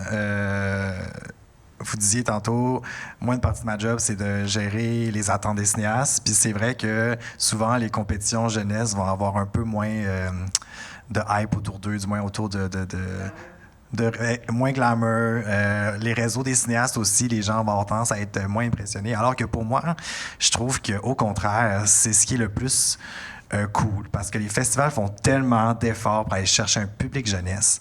vous disiez tantôt, moi, une partie de ma job, c'est de gérer les attentes des cinéastes. Puis c'est vrai que souvent, les compétitions jeunesse vont avoir un peu moins de hype autour d'eux, du moins autour de moins glamour. Les réseaux des cinéastes aussi, les gens vont avoir tendance à être moins impressionnés. Alors que pour moi, je trouve qu'au contraire, c'est ce qui est le plus... cool, parce que les festivals font tellement d'efforts pour aller chercher un public jeunesse.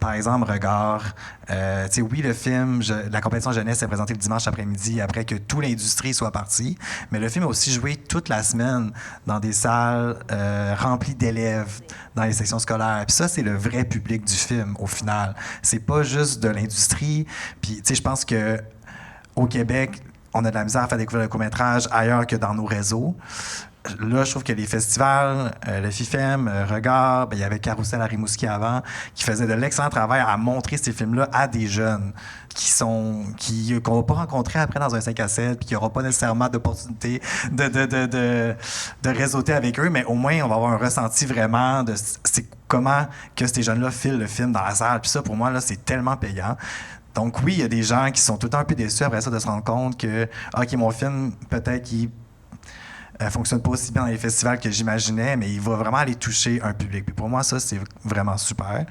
Par exemple, Regard, oui, le film, la compétition jeunesse est présentée le dimanche après-midi après que toute l'industrie soit partie, mais le film a aussi joué toute la semaine dans des salles remplies d'élèves dans les sections scolaires. Puis ça, c'est le vrai public du film, au final. C'est pas juste de l'industrie. Puis, je pense que au Québec, on a de la misère à faire découvrir le court-métrage ailleurs que dans nos réseaux. Là, je trouve que les festivals, le FIFEM, Regard, il y avait Carousel à Rimouski avant, qui faisaient de l'excellent travail à montrer ces films-là à des jeunes qu'on ne va pas rencontrer après dans un 5 à 7, puis qui n'auront pas nécessairement d'opportunité de réseauter avec eux, mais au moins, on va avoir un ressenti vraiment de c'est comment que ces jeunes-là filent le film dans la salle. Puis ça, pour moi, là, c'est tellement payant. Donc oui, il y a des gens qui sont tout le temps un peu déçus après ça de se rendre compte que, OK, mon film, peut-être qu'il fonctionne pas aussi bien dans les festivals que j'imaginais, mais il va vraiment aller toucher un public. Puis pour moi, ça, c'est vraiment super.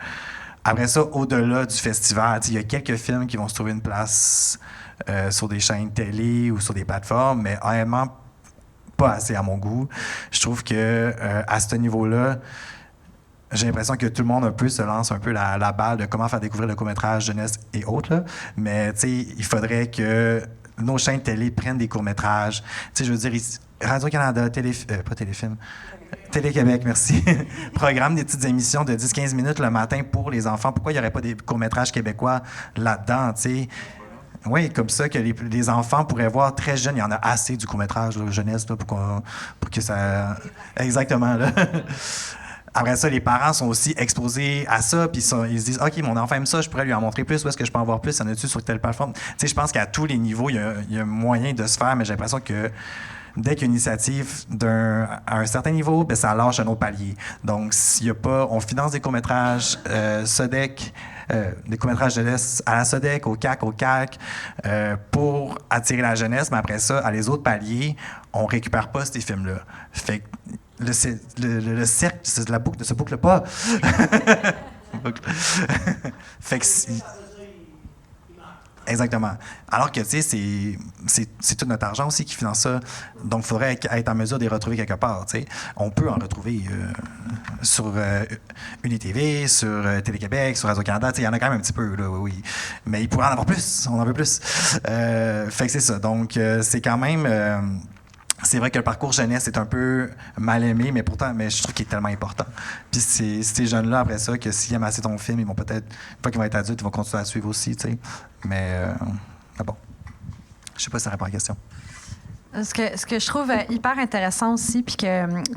Après ça, au-delà du festival, il y a quelques films qui vont se trouver une place sur des chaînes télé ou sur des plateformes, mais honnêtement, pas assez à mon goût. Je trouve que à ce niveau-là, j'ai l'impression que tout le monde un peu se lance un peu la balle de comment faire découvrir le court-métrage jeunesse et autres. Là. Mais il faudrait que nos chaînes télé prennent des courts-métrages. Je veux dire, Radio-Canada, pas Téléfilm, Télé-Québec, merci. Programme des petites émissions de 10-15 minutes le matin pour les enfants. Pourquoi il n'y aurait pas des courts-métrages québécois là-dedans, Oui, comme ça, que les enfants pourraient voir très jeunes. Il y en a assez du court-métrage jeunesse là, pour que ça... Exactement, là. après ça, les parents sont aussi exposés à ça, puis ils se disent « OK, mon enfant aime ça, je pourrais lui en montrer plus, où est-ce que je peux en voir plus, en a-tu sur telle plateforme? » Tu sais, je pense qu'à tous les niveaux, il y a moyen de se faire, mais j'ai l'impression que dès qu'il y a une initiative à un certain niveau, ben, ça lâche un autre palier. Donc, s'il y a pas... On finance des courts-métrages SODEC, des courts-métrages jeunesse à la SODEC, au CAC, pour attirer la jeunesse, mais après ça, à les autres paliers, on récupère pas ces films-là. Fait que le cercle de la boucle ne se boucle pas. Fait que exactement. Alors que, tu sais, c'est tout notre argent aussi qui finance ça. Donc, il faudrait être en mesure de les retrouver quelque part, tu sais. On peut en retrouver sur UniTV, sur Télé-Québec, sur Radio-Canada. Il y en a quand même un petit peu, là, oui. Mais il pourrait en avoir plus. On en veut plus. Fait que c'est ça. Donc, c'est quand même... c'est vrai que le parcours jeunesse est un peu mal aimé, mais je trouve qu'il est tellement important. Puis c'est ces jeunes-là, après ça, que s'ils aiment assez ton film, ils vont peut-être, une fois qu'ils vont être adultes, ils vont continuer à suivre aussi, tu sais. Mais bon, je sais pas si ça répond à la question. Ce que je trouve hyper intéressant aussi, puis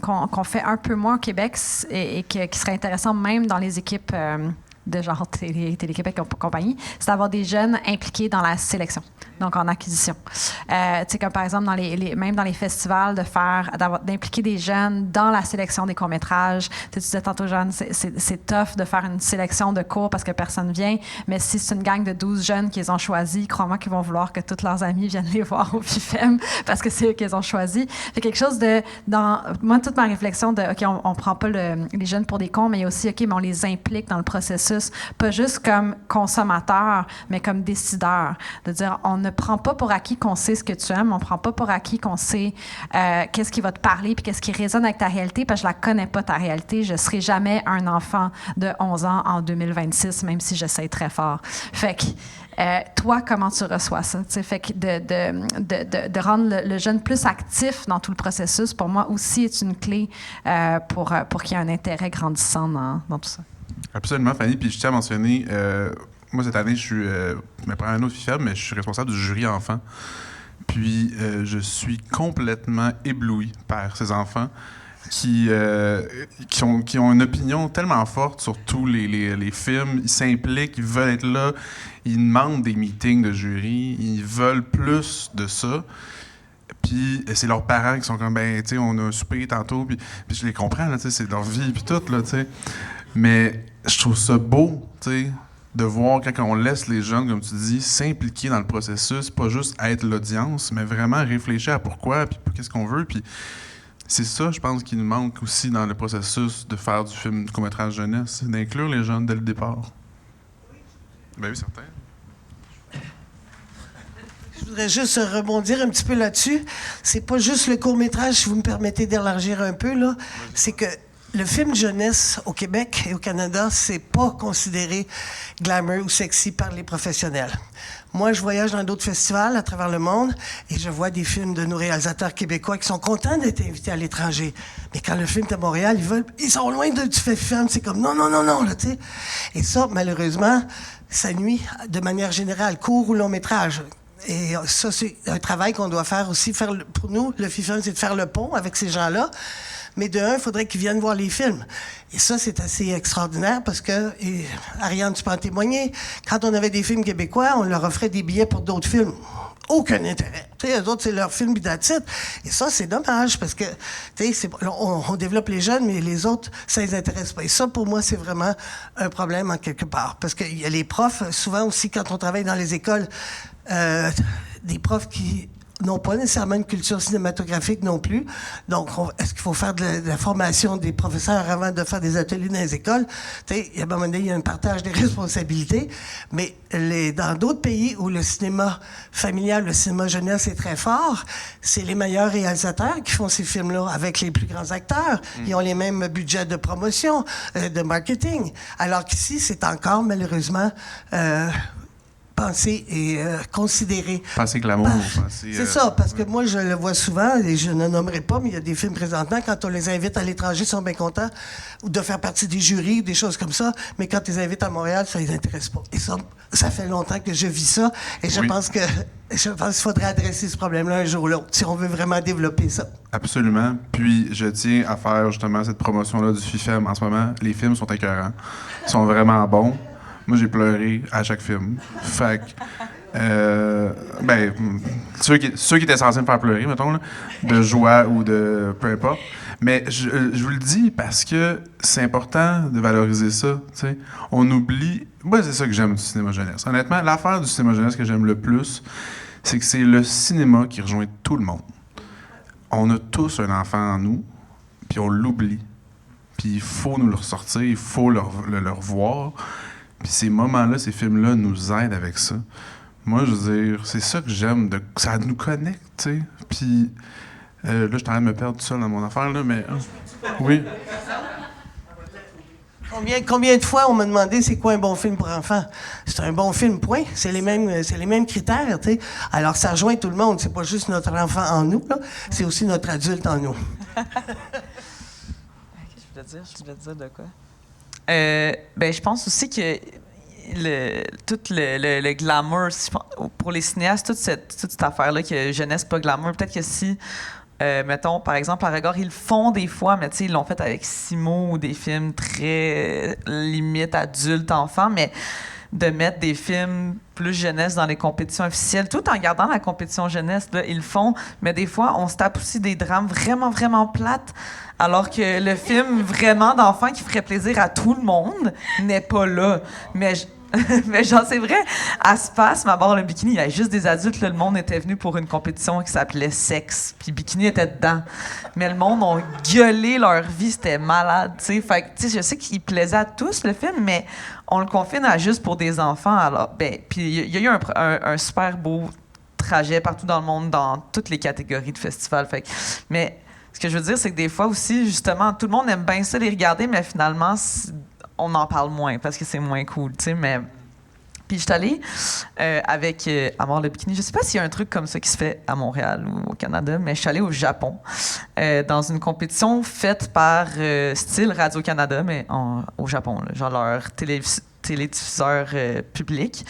qu'on fait un peu moins au Québec, et qui serait intéressant même dans les équipes de genre Télé-Québec et compagnie, c'est d'avoir des jeunes impliqués dans la sélection, donc en acquisition. Tu sais, comme par exemple, même dans les festivals, d'impliquer des jeunes dans la sélection des courts-métrages. Tu disais tantôt, Jeanne, c'est tough de faire une sélection de cours parce que personne vient, mais si c'est une gang de 12 jeunes qu'ils ont choisis, crois-moi qu'ils vont vouloir que tous leurs amis viennent les voir au FIFEM parce que c'est eux qu'ils ont choisi. Fait quelque chose moi, toute ma réflexion de, OK, on prend pas les jeunes pour des cons, mais il y a aussi, OK, mais on les implique dans le processus, pas juste comme consommateurs, mais comme décideurs. De dire, on ne prend pas pour acquis qu'on sait ce que tu aimes, on prend pas pour acquis qu'on sait qu'est-ce qui va te parler puis qu'est-ce qui résonne avec ta réalité, parce que je la connais pas, ta réalité. Je serai jamais un enfant de 11 ans en 2026, même si j'essaie très fort. Fait que toi, comment tu reçois ça? T'sais, fait que de rendre le jeune plus actif dans tout le processus, pour moi aussi, est une clé pour qu'il y ait un intérêt grandissant dans tout ça. Absolument, Fanny. Puis je tiens à mentionner, moi, cette année, je suis, me prends un autre FIFEM, mais je suis responsable du jury enfant. Puis je suis complètement ébloui par ces enfants qui ont une opinion tellement forte sur tous les films. Ils s'impliquent, ils veulent être là, ils demandent des meetings de jury, ils veulent plus de ça. Puis c'est leurs parents qui sont comme, ben, tu sais, on a un souper tantôt, puis je les comprends, là, tu sais, c'est leur vie, puis tout, là, tu sais. Mais je trouve ça beau, tu sais, de voir quand on laisse les jeunes, comme tu dis, s'impliquer dans le processus, pas juste être l'audience, mais vraiment réfléchir à pourquoi, puis qu'est-ce qu'on veut, puis c'est ça, je pense, qui nous manque aussi dans le processus de faire du film de court-métrage jeunesse, c'est d'inclure les jeunes dès le départ. Ben oui, certain. Je voudrais juste rebondir un petit peu là-dessus. C'est pas juste le court-métrage, si vous me permettez d'élargir un peu, là. C'est que le film jeunesse au Québec et au Canada, c'est pas considéré glamour ou sexy par les professionnels. Moi, je voyage dans d'autres festivals à travers le monde et je vois des films de nos réalisateurs québécois qui sont contents d'être invités à l'étranger. Mais quand le film est à Montréal, ils sont loin du film. C'est comme non, là, tu sais. Et ça, malheureusement, ça nuit de manière générale, court ou long métrage. Et ça, c'est un travail qu'on doit faire aussi. Pour nous, le FIFEM, c'est de faire le pont avec ces gens-là. Mais de un, il faudrait qu'ils viennent voir les films. Et ça, c'est assez extraordinaire parce que, et Ariane, tu peux en témoigner, quand on avait des films québécois, on leur offrait des billets pour d'autres films. Aucun intérêt. Tu sais, eux autres, c'est leur film bidatique. Et ça, c'est dommage parce que, tu sais, on développe les jeunes, mais les autres, ça les intéresse pas. Et ça, pour moi, c'est vraiment un problème en quelque part. Parce qu'il y a les profs, souvent aussi, quand on travaille dans les écoles, des profs qui n'ont pas nécessairement une culture cinématographique non plus. Donc, est-ce qu'il faut faire de la formation des professeurs avant de faire des ateliers dans les écoles? Tu sais, à un moment donné, il y a un partage des responsabilités. Mais dans d'autres pays où le cinéma familial, le cinéma jeunesse est très fort, c'est les meilleurs réalisateurs qui font ces films-là avec les plus grands acteurs. Ils ont les mêmes budgets de promotion, de marketing. Alors qu'ici, c'est encore, malheureusement, pas pensé et considéré. Pensez glamour, C'est ça, parce que moi, je le vois souvent, et je ne nommerai pas, mais il y a des films présentement, quand on les invite à l'étranger, ils sont bien contents de faire partie des jurys, des choses comme ça, mais quand ils les invitent à Montréal, ça les intéresse pas. Et ça fait longtemps que je vis ça, et je pense qu'il faudrait adresser ce problème-là un jour ou l'autre, si on veut vraiment développer ça. Absolument. Puis, je tiens à faire justement cette promotion-là du FIFEM en ce moment. Les films sont écœurants. Ils sont vraiment bons. Moi, j'ai pleuré à chaque film. Fait que, ceux qui étaient censés me faire pleurer, mettons, là, de joie ou de peu importe. Mais je vous le dis parce que c'est important de valoriser ça. T'sais. On oublie. Moi, c'est ça que j'aime du cinéma jeunesse. Honnêtement, l'affaire du cinéma jeunesse que j'aime le plus, c'est que c'est le cinéma qui rejoint tout le monde. On a tous un enfant en nous, puis on l'oublie. Puis il faut nous le ressortir, il faut le revoir. Puis ces moments-là, ces films-là nous aident avec ça. Moi, je veux dire, c'est ça que j'aime, ça nous connecte, tu sais. Puis là, je suis en train de me perdre tout seul dans mon affaire, là, mais... oui. Combien de fois on m'a demandé c'est quoi un bon film pour enfants? C'est un bon film, point. C'est les mêmes critères, tu sais. Alors, ça rejoint tout le monde. C'est pas juste notre enfant en nous, là. C'est aussi notre adulte en nous. Je voulais dire de quoi? Je pense aussi que tout le glamour, pour les cinéastes, toute cette affaire-là que jeunesse pas glamour, peut-être que si, mettons, par exemple, à Regard, ils le font des fois, mais tu sais, ils l'ont fait avec Simo ou des films très limite adultes, enfants, mais de mettre des films plus jeunesse dans les compétitions officielles, tout en gardant la compétition jeunesse, là, ils le font, mais des fois, on se tape aussi des drames vraiment, vraiment plates, alors que le film vraiment d'enfant qui ferait plaisir à tout le monde n'est pas là. Mais genre, c'est vrai, à Space, à bord le bikini, il y avait juste des adultes. Là, le monde était venu pour une compétition qui s'appelait Sexe, puis Bikini était dedans. Mais le monde a gueulé leur vie, c'était malade, tu sais. Fait que, tu sais, je sais qu'il plaisait à tous, le film, mais on le confine à juste pour des enfants. Alors, puis il y a eu un super beau trajet partout dans le monde, dans toutes les catégories de festivals. Fait que, mais ce que je veux dire, c'est que des fois aussi, justement, tout le monde aime bien ça les regarder, mais finalement, on en parle moins parce que c'est moins cool, tu sais, mais... Puis je suis allée avec Amor le bikini. Je sais pas s'il y a un truc comme ça qui se fait à Montréal ou au Canada, mais je suis allée au Japon dans une compétition faite par style Radio-Canada, mais au Japon, là, genre leur télédiffuseur public.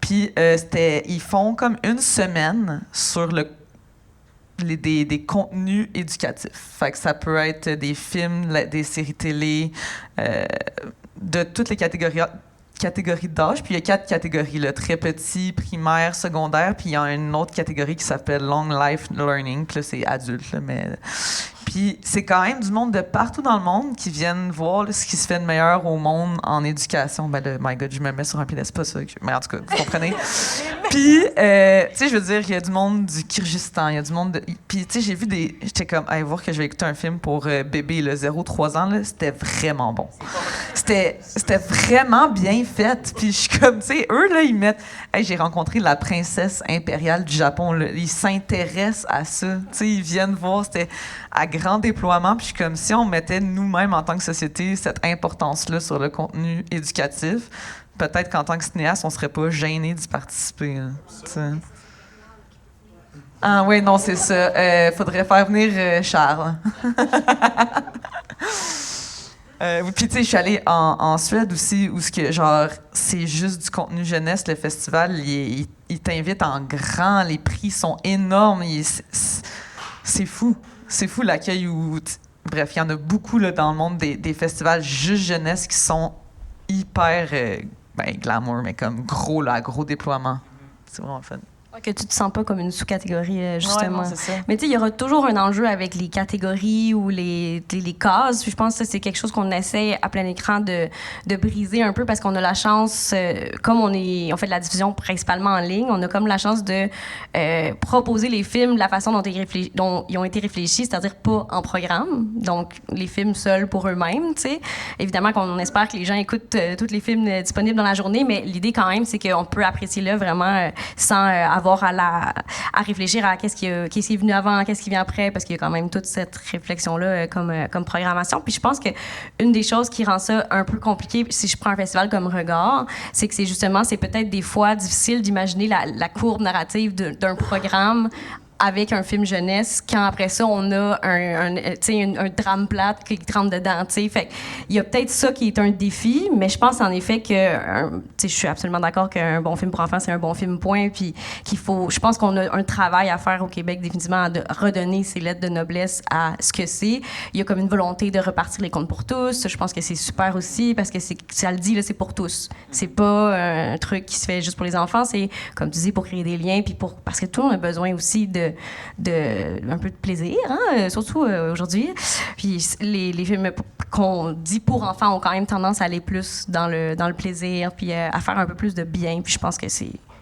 Puis ils font comme une semaine sur des contenus éducatifs. Fait que ça peut être des films, des séries télé, de toutes les catégories d'âge, puis il y a 4 catégories, le très petit, primaire, secondaire, puis il y a une autre catégorie qui s'appelle Long Life Learning, puis là, c'est adulte, là, mais... Puis c'est quand même du monde de partout dans le monde qui viennent voir là, ce qui se fait de meilleur au monde en éducation. My God, je me mets sur un pied, c'est pas ça. Mais en tout cas, vous comprenez. Puis, tu sais, je veux dire, il y a du monde du Kyrgyzstan, il y a du monde de... Puis, tu sais, j'ai vu des... J'étais comme, allez voir que je vais écouter un film pour bébé, le 0-3 ans, là, c'était vraiment bon. C'était vraiment bien fait. Puis je suis comme, tu sais, eux, là, ils mettent... Hey, j'ai rencontré la princesse impériale du Japon, là. Ils s'intéressent à ça. Tu sais, ils viennent voir, c'était à grand déploiement. Puis je suis comme, si on mettait nous-mêmes, en tant que société, cette importance-là sur le contenu éducatif, peut-être qu'en tant que cinéaste, on serait pas gêné d'y participer. Hein, ah oui, non, c'est ça. Faudrait faire venir Charles. Puis, tu sais, je suis allée en Suède aussi, où c'est juste du contenu jeunesse. Le festival, il t'invite en grand. Les prix sont énormes. C'est fou. C'est fou l'accueil où... Bref, il y en a beaucoup là, dans le monde des festivals juste jeunesse qui sont hyper glamour, mais comme gros déploiement. C'est vraiment fun. Que tu te sens pas comme une sous-catégorie, justement. Ouais, non, c'est ça. Mais tu sais, il y aura toujours un enjeu avec les catégories ou les cases. Puis je pense que c'est quelque chose qu'on essaie à plein écran de briser un peu parce qu'on a la chance, comme on fait de la diffusion principalement en ligne, on a comme la chance de proposer les films de la façon dont ils ont été réfléchis, c'est-à-dire pas en programme. Donc, les films seuls pour eux-mêmes, tu sais. Évidemment qu'on espère que les gens écoutent tous les films disponibles dans la journée, mais l'idée quand même, c'est qu'on peut apprécier là vraiment sans avoir avoir à réfléchir à qu'est-ce qui est venu avant, qu'est-ce qui vient après, parce qu'il y a quand même toute cette réflexion-là comme programmation. Puis je pense que une des choses qui rend ça un peu compliqué, si je prends un festival comme Regard, c'est que c'est peut-être des fois difficile d'imaginer la courbe narrative d'un programme avec un film jeunesse, quand après ça, on a un drame plate qui rentre dedans. T'sais. Fait il y a peut-être ça qui est un défi, mais je pense en effet que je suis absolument d'accord qu'un bon film pour enfants, c'est un bon film, point. Puis je pense qu'on a un travail à faire au Québec, définitivement, de redonner ces lettres de noblesse à ce que c'est. Il y a comme une volonté de repartir les comptes pour tous. Je pense que c'est super aussi, parce que ça le dit, là, c'est pour tous. C'est pas un truc qui se fait juste pour les enfants, c'est, comme tu dis, pour créer des liens, puis parce que tout le monde a besoin aussi de un peu de plaisir, hein, surtout aujourd'hui. Puis les films qu'on dit pour enfants ont quand même tendance à aller plus dans le plaisir, puis à faire un peu plus de bien. Puis je pense que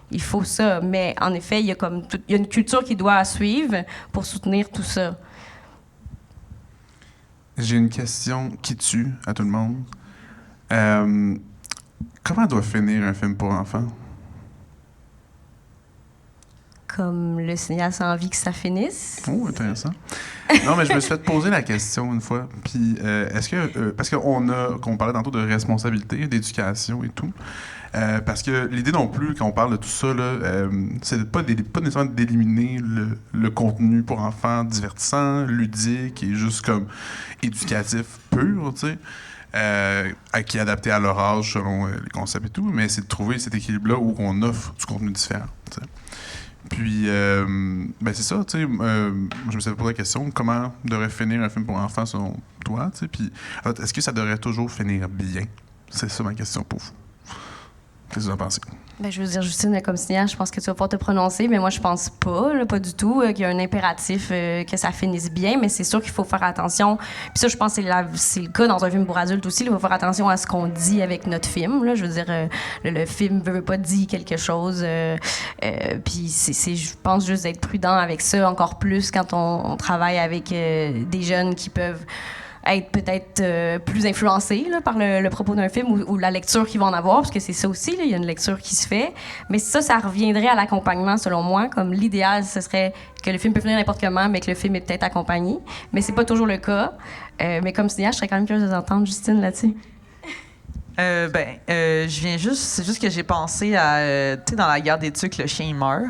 il faut ça. Mais en effet, il y a une culture qui doit suivre pour soutenir tout ça. J'ai une question qui tue à tout le monde. Comment doit finir un film pour enfants? Comme le cinéaste a envie que ça finisse. Oh, intéressant. Non, mais je me suis fait poser la question une fois. Puis, est-ce que... parce qu'on parlait tantôt de responsabilité, d'éducation et tout. Parce que l'idée non plus, quand on parle de tout ça, là, c'est pas nécessairement d'éliminer le contenu pour enfants divertissant, ludique et juste comme éducatif pur, tu sais. Qui est adapté à leur âge selon les concepts et tout, mais c'est de trouver cet équilibre-là où on offre du contenu différent, tu sais. Puis, c'est ça, tu sais, je me suis posé la question, comment devrait finir un film pour enfants selon toi, tu sais, puis en fait, est-ce que ça devrait toujours finir bien? C'est ça ma question pour vous. Qu'est-ce que vous en pensez? Je veux dire, Justine, comme cinéaste, je pense que tu vas pouvoir te prononcer, mais moi, je pense pas, là, pas du tout, qu'il y a un impératif que ça finisse bien, mais c'est sûr qu'il faut faire attention. Puis ça, je pense que c'est le cas dans un film pour adultes aussi. Il faut faire attention à ce qu'on dit avec notre film. Là. Je veux dire, le film ne veut pas dire quelque chose. Puis je pense juste d'être prudent avec ça, encore plus quand on travaille avec des jeunes qui peuvent être peut-être plus influencés là, par le propos d'un film ou la lecture qu'ils vont en avoir, parce que c'est ça aussi, là, il y a une lecture qui se fait. Mais ça reviendrait à l'accompagnement, selon moi. Comme l'idéal, ce serait que le film peut finir n'importe comment, mais que le film est peut-être accompagné. Mais c'est pas toujours le cas. Mais comme cinéaste, je serais quand même curieuse d'entendre Justine là-dessus. Je viens juste... C'est juste que j'ai pensé à... tu sais, dans La guerre des tucs, le chien meurt.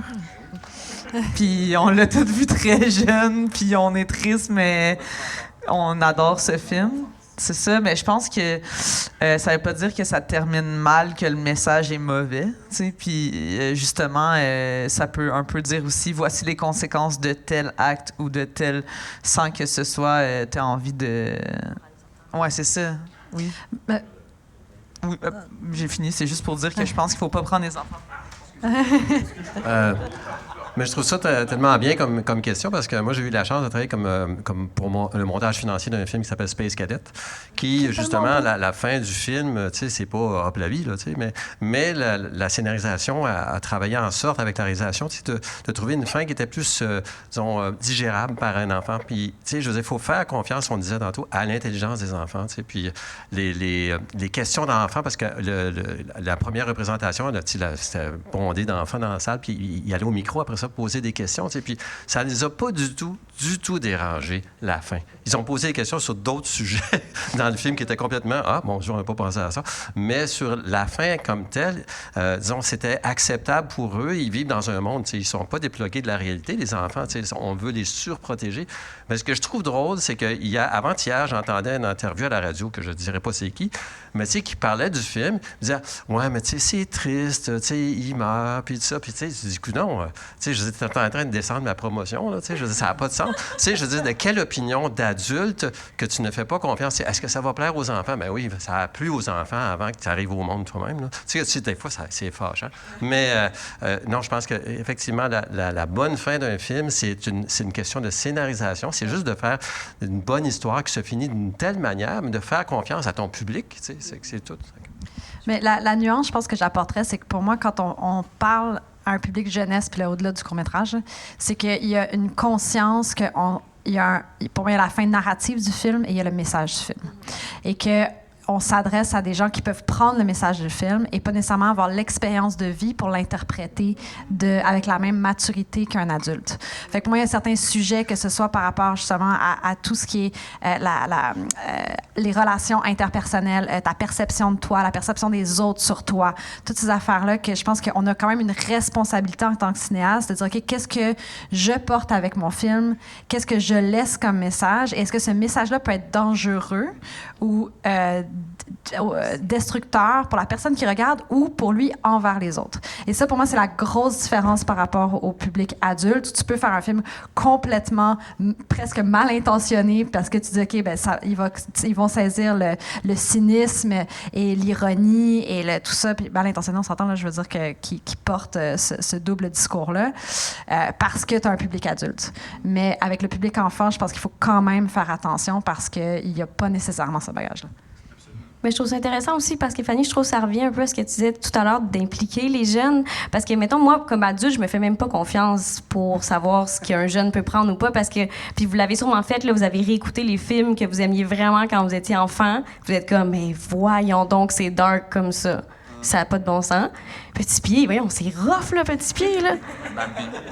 Puis on l'a tout vu très jeune, puis on est triste, mais... On adore ce film, c'est ça, mais je pense que ça veut pas dire que ça termine mal, que le message est mauvais, tu sais, puis justement, ça peut un peu dire aussi, voici les conséquences de tel acte ou de tel, sans que ce soit, t'as envie de... Ouais, c'est ça, oui. Oui, j'ai fini, c'est juste pour dire que je pense qu'il faut pas prendre les enfants. Mais je trouve ça tellement bien comme question, parce que moi, j'ai eu la chance de travailler comme pour le montage financier d'un film qui s'appelle Space Cadet, qui, justement, la fin du film, tu sais, c'est pas hop la vie, là, tu sais, mais la scénarisation a travaillé en sorte, avec la réalisation, tu sais, de trouver une fin qui était plus, disons, digérable par un enfant. Puis, tu sais, je veux dire, il faut faire confiance, on disait tantôt, à l'intelligence des enfants, tu sais, puis les questions d'enfants, parce que la première représentation, c'était bondé d'enfants dans la salle, puis il allait au micro après ça poser des questions, tu sais, puis ça ne les a pas du tout dérangé, la fin. Ils ont posé des questions sur d'autres sujets dans le film qui étaient complètement « Ah, bon, je n'aurais pas pensé à ça », mais sur la fin comme telle, disons, c'était acceptable pour eux. Ils vivent dans un monde, tu sais, ils ne sont pas déplugués de la réalité, les enfants, tu sais, on veut les surprotéger. Mais ce que je trouve drôle, c'est qu'avant-hier, j'entendais une interview à la radio, que je ne dirais pas c'est qui, mais tu sais, qui parlait du film, il disait « Ouais, mais tu sais, c'est triste, tu sais, il meurt, puis tout ça. » Puis tu sais, je dis « Non, tu sais, je dis, t'es en train de descendre ma promotion, là, tu sais, je dis, ça n'a pas de sens. » Tu sais, je dis, de quelle opinion d'adulte que tu ne fais pas confiance? Est-ce que ça va plaire aux enfants? Ben oui, ça a plu aux enfants avant que tu arrives au monde toi-même, là. Tu sais, des fois, c'est fâchant. Mais non, je pense qu'effectivement, la bonne fin d'un film, c'est une question de scénarisation. C'est juste de faire une bonne histoire qui se finit d'une telle manière, mais de faire confiance à ton public, tu sais, c'est tout. Mais la nuance, je pense que j'apporterais, c'est que pour moi, quand on parle à un public jeunesse, puis là, au-delà du court-métrage, c'est qu'il y a une conscience que pour moi, il y a la fin narrative du film et il y a le message du film. Et que on s'adresse à des gens qui peuvent prendre le message du film et pas nécessairement avoir l'expérience de vie pour l'interpréter avec la même maturité qu'un adulte. Fait que moi, il y a certains sujets, que ce soit par rapport justement à tout ce qui est les relations interpersonnelles, ta perception de toi, la perception des autres sur toi, toutes ces affaires-là, que je pense qu'on a quand même une responsabilité en tant que cinéaste de dire, OK, qu'est-ce que je porte avec mon film? Qu'est-ce que je laisse comme message? Et est-ce que ce message-là peut être dangereux ou destructeur pour la personne qui regarde ou pour lui envers les autres. Et ça, pour moi, c'est la grosse différence par rapport au public adulte. Tu peux faire un film complètement, presque mal intentionné parce que tu dis, OK, ben ils vont saisir le cynisme et l'ironie et tout ça. Puis mal intentionné, on s'entend, là, je veux dire, qui porte ce double discours-là parce que tu as un public adulte. Mais avec le public enfant, je pense qu'il faut quand même faire attention parce qu'il n'y a pas nécessairement ce bagage-là. Mais je trouve ça intéressant aussi parce que, Fanny, je trouve que ça revient un peu à ce que tu disais tout à l'heure d'impliquer les jeunes. Parce que, mettons, moi, comme adulte, je me fais même pas confiance pour savoir ce qu'un jeune peut prendre ou pas. Parce que, puis vous l'avez sûrement fait, là, vous avez réécouté les films que vous aimiez vraiment quand vous étiez enfant. Vous êtes comme, mais voyons donc, c'est dark comme ça. Ça n'a pas de bon sens. Petit Pied, voyons, c'est rough, là, Petit Pied, là.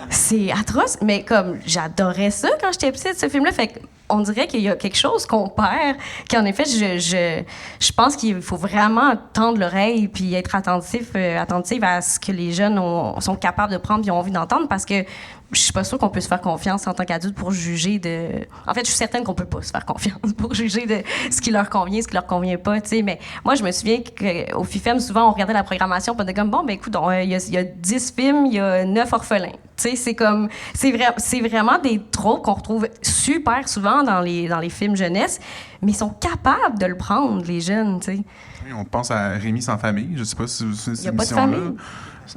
C'est atroce. Mais comme, j'adorais ça quand j'étais petite, ce film-là. Fait qu'on dirait qu'il y a quelque chose qu'on perd, qu'en effet, je pense qu'il faut vraiment tendre l'oreille puis être attentif à ce que les jeunes sont capables de prendre et ont envie d'entendre, parce que je suis pas sûre qu'on peut se faire confiance en tant qu'adulte pour juger de... En fait, je suis certaine qu'on peut pas se faire confiance pour juger de ce qui leur convient, ce qui leur convient pas, tu sais. Mais moi, je me souviens qu'au FIFEM, souvent, on regardait la programmation, puis on était comme, bon, ben écoute, il y a 10 films, il y a 9 orphelins. Tu sais, c'est comme... C'est vraiment des tropes qu'on retrouve super souvent dans les films jeunesse, mais ils sont capables de le prendre, les jeunes, tu sais. Oui, on pense à Rémi sans famille. Je sais pas si vous savez cette Il y a pas de émission-là. famille.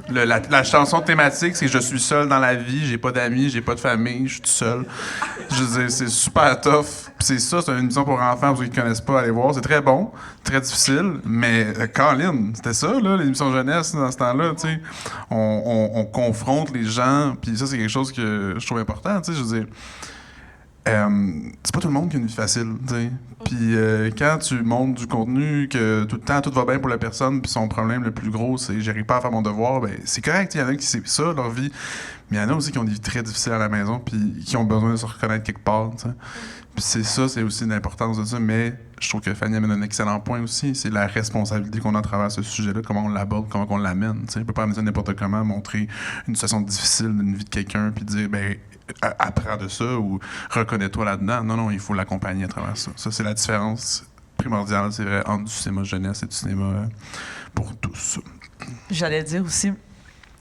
La chanson thématique, c'est « Je suis seul dans la vie, j'ai pas d'amis, j'ai pas de famille, je suis tout seul ». Je veux dire, c'est super tough. Puis c'est ça, c'est une émission pour enfants, pour ceux qui connaissent pas, allez voir. C'est très bon, très difficile, mais Colin, c'était ça, là, l'émission jeunesse, dans ce temps-là, tu sais. On confronte les gens, puis ça, c'est quelque chose que je trouve important, tu sais, je veux dire. C'est pas tout le monde qui a une vie facile, tu sais. Puis quand tu montres du contenu que tout le temps tout va bien pour la personne, puis son problème le plus gros c'est j'arrive pas à faire mon devoir, ben c'est correct. Il y en a qui c'est ça leur vie, mais il y en a aussi qui ont des vies très difficiles à la maison, puis qui ont besoin de se reconnaître quelque part, tu sais. Puis c'est aussi l'importance de ça. Mais je trouve que Fanny amène un excellent point aussi. C'est la responsabilité qu'on a à travers ce sujet-là, comment on l'aborde, comment on l'amène. Tu sais, on peut pas amener ça n'importe comment, montrer une situation difficile d'une vie de quelqu'un, puis dire ben apprends de ça ou reconnais-toi là-dedans. Non, il faut l'accompagner à travers ça. Ça, c'est la différence primordiale, c'est vrai, entre du cinéma jeunesse et du cinéma pour tous. J'allais dire aussi,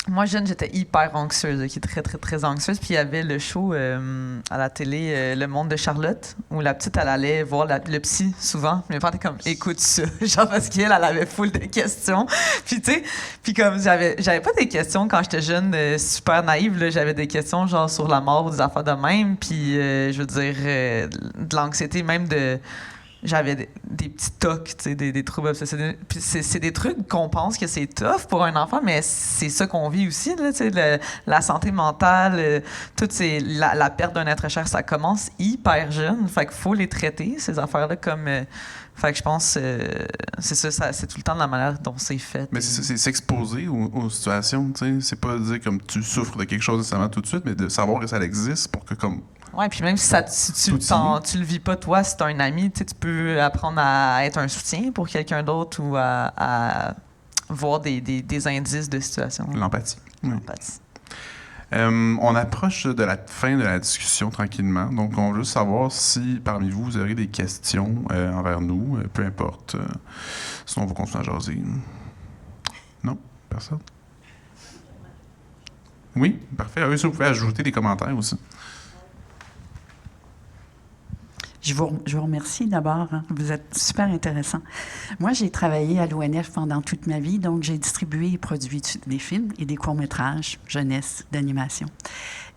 moi, jeune, j'étais hyper anxieuse, qui est très, très, très anxieuse. Puis il y avait le show à la télé, Le Monde de Charlotte, où la petite, elle allait voir le psy souvent. Mes parents étaient comme, écoute ça. Genre, parce qu'elle avait full de questions. Puis, tu sais, puis comme j'avais pas des questions quand j'étais jeune, super naïve, là, j'avais des questions genre sur la mort ou des affaires de même. Puis, je veux dire, de l'anxiété, même de. J'avais des petits tocs, tu sais, des troubles obsessionnels. Puis c'est des trucs qu'on pense que c'est tough pour un enfant, mais c'est ça qu'on vit aussi, là, tu sais, la santé mentale, la perte d'un être cher, ça commence hyper jeune. Fait qu'il faut les traiter, ces affaires-là, comme... fait que je pense c'est ça, c'est tout le temps de la manière dont c'est fait. Mais c'est s'exposer aux situations, tu sais. C'est pas dire comme tu souffres de quelque chose nécessairement tout de suite, mais de savoir que ça existe pour que comme... Oui, puis même si tu le vis pas toi, si tu as un ami, tu peux apprendre à être un soutien pour quelqu'un d'autre ou à voir des indices de situation. L'empathie. L'empathie. On approche de la fin de la discussion tranquillement. Donc, on veut juste savoir si parmi vous, vous aurez des questions envers nous, peu importe. Sinon, on va continuer à jaser. Non? Personne? Oui? Parfait. Ah oui, ça, vous pouvez ajouter des commentaires aussi. Je vous remercie d'abord. Hein. Vous êtes super intéressant. Moi, j'ai travaillé à l'ONF pendant toute ma vie, donc j'ai distribué et produit des films et des courts-métrages jeunesse d'animation.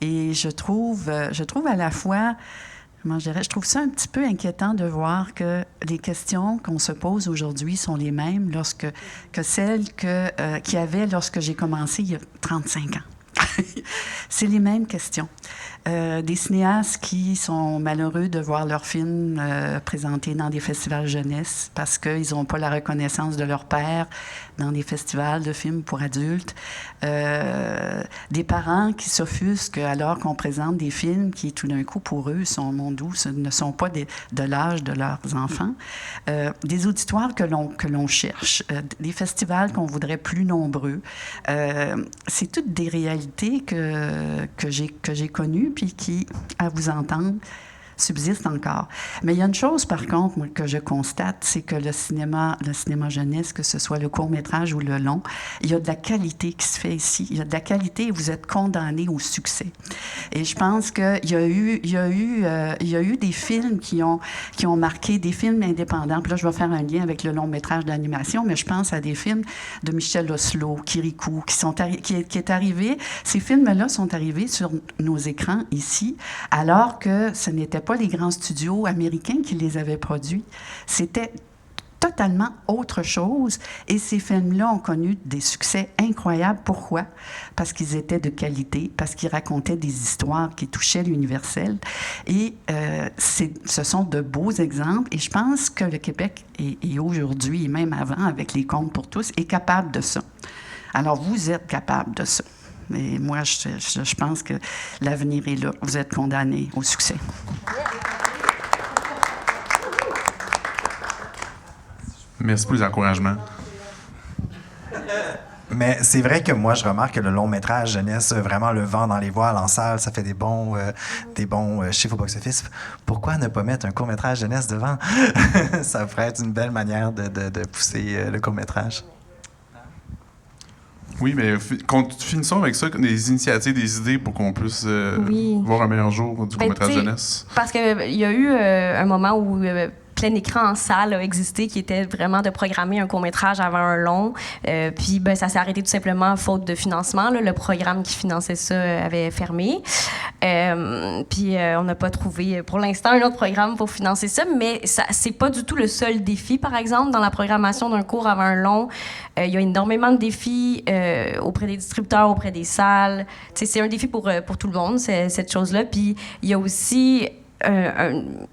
Et je trouve à la fois, je trouve ça un petit peu inquiétant de voir que les questions qu'on se pose aujourd'hui sont les mêmes que celles qu'il y avait lorsque j'ai commencé il y a 35 ans. C'est les mêmes questions. Des cinéastes qui sont malheureux de voir leurs films présentés dans des festivals jeunesse parce qu'ils n'ont pas la reconnaissance de leur père dans des festivals de films pour adultes. Des parents qui s'offusquent alors qu'on présente des films qui, tout d'un coup, pour eux, sont doux, ne sont pas de l'âge de leurs enfants. Des auditoires que l'on cherche, des festivals qu'on voudrait plus nombreux. C'est toutes des réalités que j'ai connues puis qui, à vous entendre, subsistent encore. Mais il y a une chose, par contre, moi, que je constate, c'est que le cinéma jeunesse, que ce soit le court-métrage ou le long, il y a de la qualité qui se fait ici. Il y a de la qualité et vous êtes condamnés au succès. Et je pense qu'il y a eu des films qui ont marqué, des films indépendants. Puis là, je vais faire un lien avec le long-métrage d'animation, mais je pense à des films de Michel Oslo, Kirikou, qui est arrivé. Ces films-là sont arrivés sur nos écrans ici, alors que ce n'était pas les grands studios américains qui les avaient produits. C'était totalement autre chose. Et ces films-là ont connu des succès incroyables. Pourquoi? Parce qu'ils étaient de qualité, parce qu'ils racontaient des histoires qui touchaient l'universel. Et ce sont de beaux exemples. Et je pense que le Québec, et aujourd'hui, et même avant, avec les Contes pour tous, est capable de ça. Alors, vous êtes capable de ça. Mais moi, je pense que l'avenir est là. Vous êtes condamnés au succès. Merci pour les encouragements. Mais c'est vrai que moi, je remarque que le long-métrage jeunesse, vraiment le vent dans les voiles en salle, ça fait des bons chiffres au box-office. Pourquoi ne pas mettre un court-métrage jeunesse devant? Ça pourrait être une belle manière de pousser le court-métrage. Oui, mais finissons avec ça, des initiatives, des idées pour qu'on puisse voir un meilleur jour du court-métrage jeunesse. Parce qu'il y a eu un moment où plein écran en salle a existé, qui était vraiment de programmer un court-métrage avant un long. Puis ça s'est arrêté tout simplement faute de financement. Là. Le programme qui finançait ça avait fermé. Puis on n'a pas trouvé pour l'instant un autre programme pour financer ça, mais c'est pas du tout le seul défi, par exemple, dans la programmation d'un cours avant un long. Il y a énormément de défis auprès des distributeurs, auprès des salles. T'sais, c'est un défi pour tout le monde, cette chose-là. Puis il y a aussi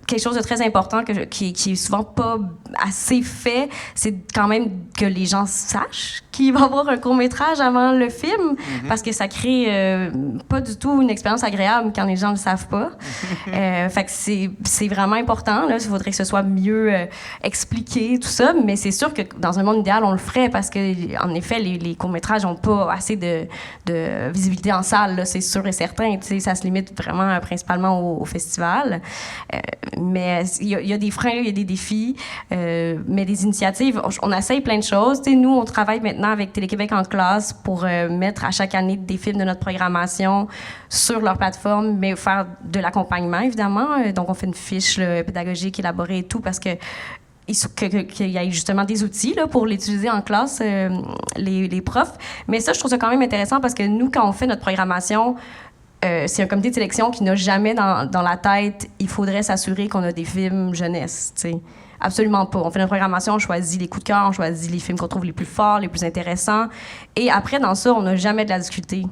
quelque chose de très important qui est souvent pas assez fait, c'est quand même que les gens sachent qu'il va y avoir un court-métrage avant le film, parce que ça crée pas du tout une expérience agréable quand les gens le savent pas. Fait que c'est vraiment important. Là, il faudrait que ce soit mieux expliqué, tout ça, mais c'est sûr que dans un monde idéal, on le ferait, parce que en effet, les courts-métrages n'ont pas assez de visibilité en salle, là, c'est sûr et certain. Ça se limite vraiment principalement au festival. Mais il y a des freins, il y a des défis, mais des initiatives, on essaye plein de choses. T'sais, nous, on travaille maintenant avec Télé-Québec en classe pour mettre à chaque année des films de notre programmation sur leur plateforme, mais faire de l'accompagnement, évidemment. Donc, on fait une fiche pédagogique élaborée et tout, parce que qu'il y ait justement des outils là, pour l'utiliser en classe, les profs. Mais ça, je trouve ça quand même intéressant, parce que nous, quand on fait notre programmation, c'est un comité de sélection qui n'a jamais dans la tête « il faudrait s'assurer qu'on a des films jeunesse ». Absolument pas. On fait notre programmation, on choisit les coups de cœur, on choisit les films qu'on trouve les plus forts, les plus intéressants. Et après, dans ça, on n'a jamais de la difficulté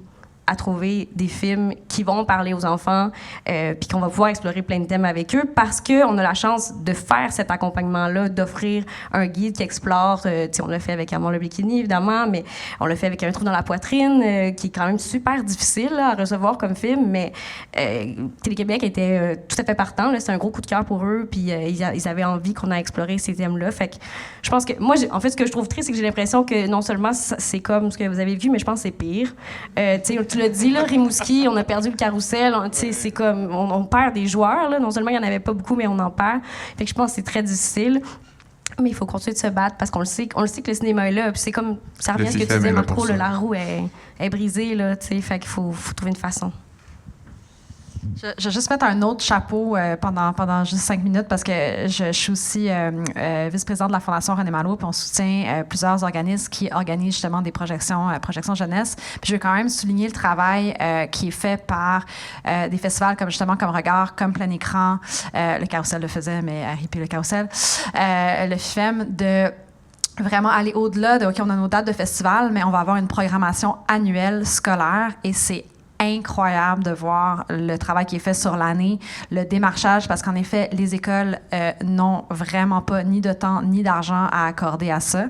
à trouver des films qui vont parler aux enfants, puis qu'on va pouvoir explorer plein de thèmes avec eux, parce qu'on a la chance de faire cet accompagnement-là, d'offrir un guide qui explore. On l'a fait avec Amour le bikini, évidemment, mais on l'a fait avec Un trou dans la poitrine, qui est quand même super difficile là, à recevoir comme film, mais Télé-Québec était tout à fait partant. C'est un gros coup de cœur pour eux, puis ils avaient envie qu'on a exploré ces thèmes-là. Fait que je pense que moi, en fait, ce que je trouve triste, c'est que j'ai l'impression que non seulement c'est comme ce que vous avez vu, mais je pense que c'est pire. Tu l'as dit, là, Rimouski, on a perdu le carrousel. C'est comme, on perd des joueurs. Là. Non seulement il n'y en avait pas beaucoup, mais on en perd. Fait que je pense que c'est très difficile. Mais il faut continuer de se battre, parce qu'on le sait que le cinéma est là. Puis c'est comme, ça revient à ce que tu disais, Marco, la roue est brisée. Là, fait qu'il faut trouver une façon. Je vais juste mettre un autre chapeau pendant juste 5 minutes, parce que je suis aussi vice-présidente de la Fondation René Malo, puis on soutient plusieurs organismes qui organisent justement des projections jeunesse. Puis je veux quand même souligner le travail qui est fait par des festivals comme Regard, comme Plein Écran, le Carrousel le faisait, mais RIP le Carrousel, le FIFEM, de vraiment aller au-delà de, OK, on a nos dates de festival, mais on va avoir une programmation annuelle scolaire et c'est incroyable de voir le travail qui est fait sur l'année, le démarchage, parce qu'en effet, les écoles n'ont vraiment pas ni de temps ni d'argent à accorder à ça.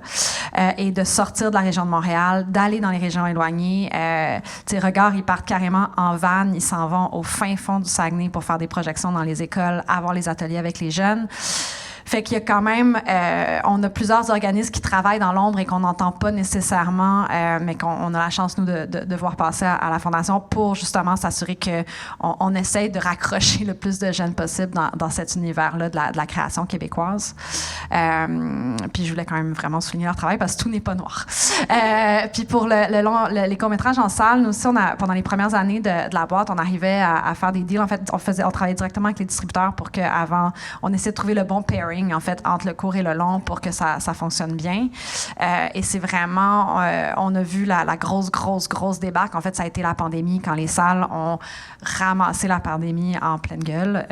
Et de sortir de la région de Montréal, d'aller dans les régions éloignées. Regard, ils partent carrément en van, ils s'en vont au fin fond du Saguenay pour faire des projections dans les écoles, avoir les ateliers avec les jeunes. Fait qu'il y a quand même, on a plusieurs organismes qui travaillent dans l'ombre et qu'on n'entend pas nécessairement, mais qu'on a la chance, nous, de voir passer à la Fondation pour justement s'assurer qu'on essaye de raccrocher le plus de jeunes possible dans cet univers-là de la création québécoise. Puis je voulais quand même vraiment souligner leur travail parce que tout n'est pas noir. Puis pour les courts-métrages en salle, nous aussi, pendant les premières années de la boîte, on arrivait à faire des deals. En fait, on travaillait directement avec les distributeurs pour qu'avant, on essayait de trouver le bon pairing en fait, entre le court et le long pour que ça fonctionne bien. Et c'est vraiment, on a vu la grosse débarque. En fait, ça a été la pandémie, quand les salles ont ramassé la pandémie en pleine gueule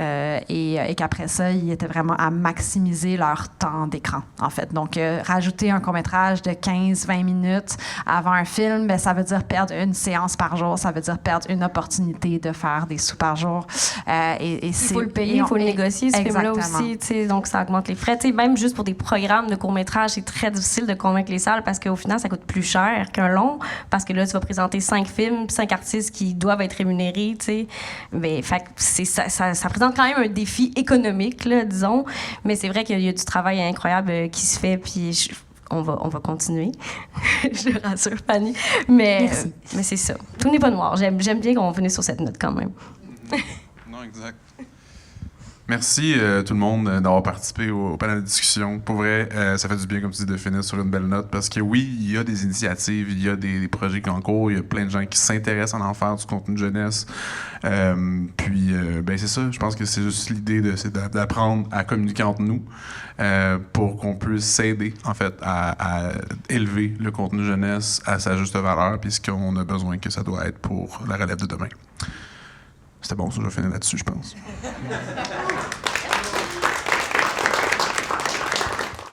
et qu'après ça, ils étaient vraiment à maximiser leur temps d'écran, en fait. Donc, rajouter un court-métrage de 15-20 minutes avant un film, ben, ça veut dire perdre une séance par jour, ça veut dire perdre une opportunité de faire des sous par jour. Il faut le payer, il faut le négocier, ce film-là aussi. Donc, ça augmente les frais. Même juste pour des programmes de court-métrage, c'est très difficile de convaincre les salles parce qu'au final, ça coûte plus cher qu'un long parce que là, tu vas présenter 5 films, 5 artistes qui doivent être rémunérés, Mais ça présente quand même un défi économique, là, disons. Mais c'est vrai qu'il y a du travail incroyable qui se fait, puis on va continuer. Je rassure Fanny. Mais c'est ça. Tout n'est pas noir. J'aime bien qu'on finisse sur cette note quand même. Non, exact. Merci tout le monde d'avoir participé au panel de discussion. Pour vrai, ça fait du bien, comme tu dis, de finir sur une belle note parce que oui, il y a des initiatives, il y a des projets qui en cours, il y a plein de gens qui s'intéressent à en faire du contenu de jeunesse. Puis, c'est ça. Je pense que c'est juste l'idée d'apprendre à communiquer entre nous pour qu'on puisse s'aider, en fait, à élever le contenu jeunesse à sa juste valeur puis ce qu'on a besoin que ça doit être pour la relève de demain. C'était bon, ça, je vais finir là-dessus, je pense.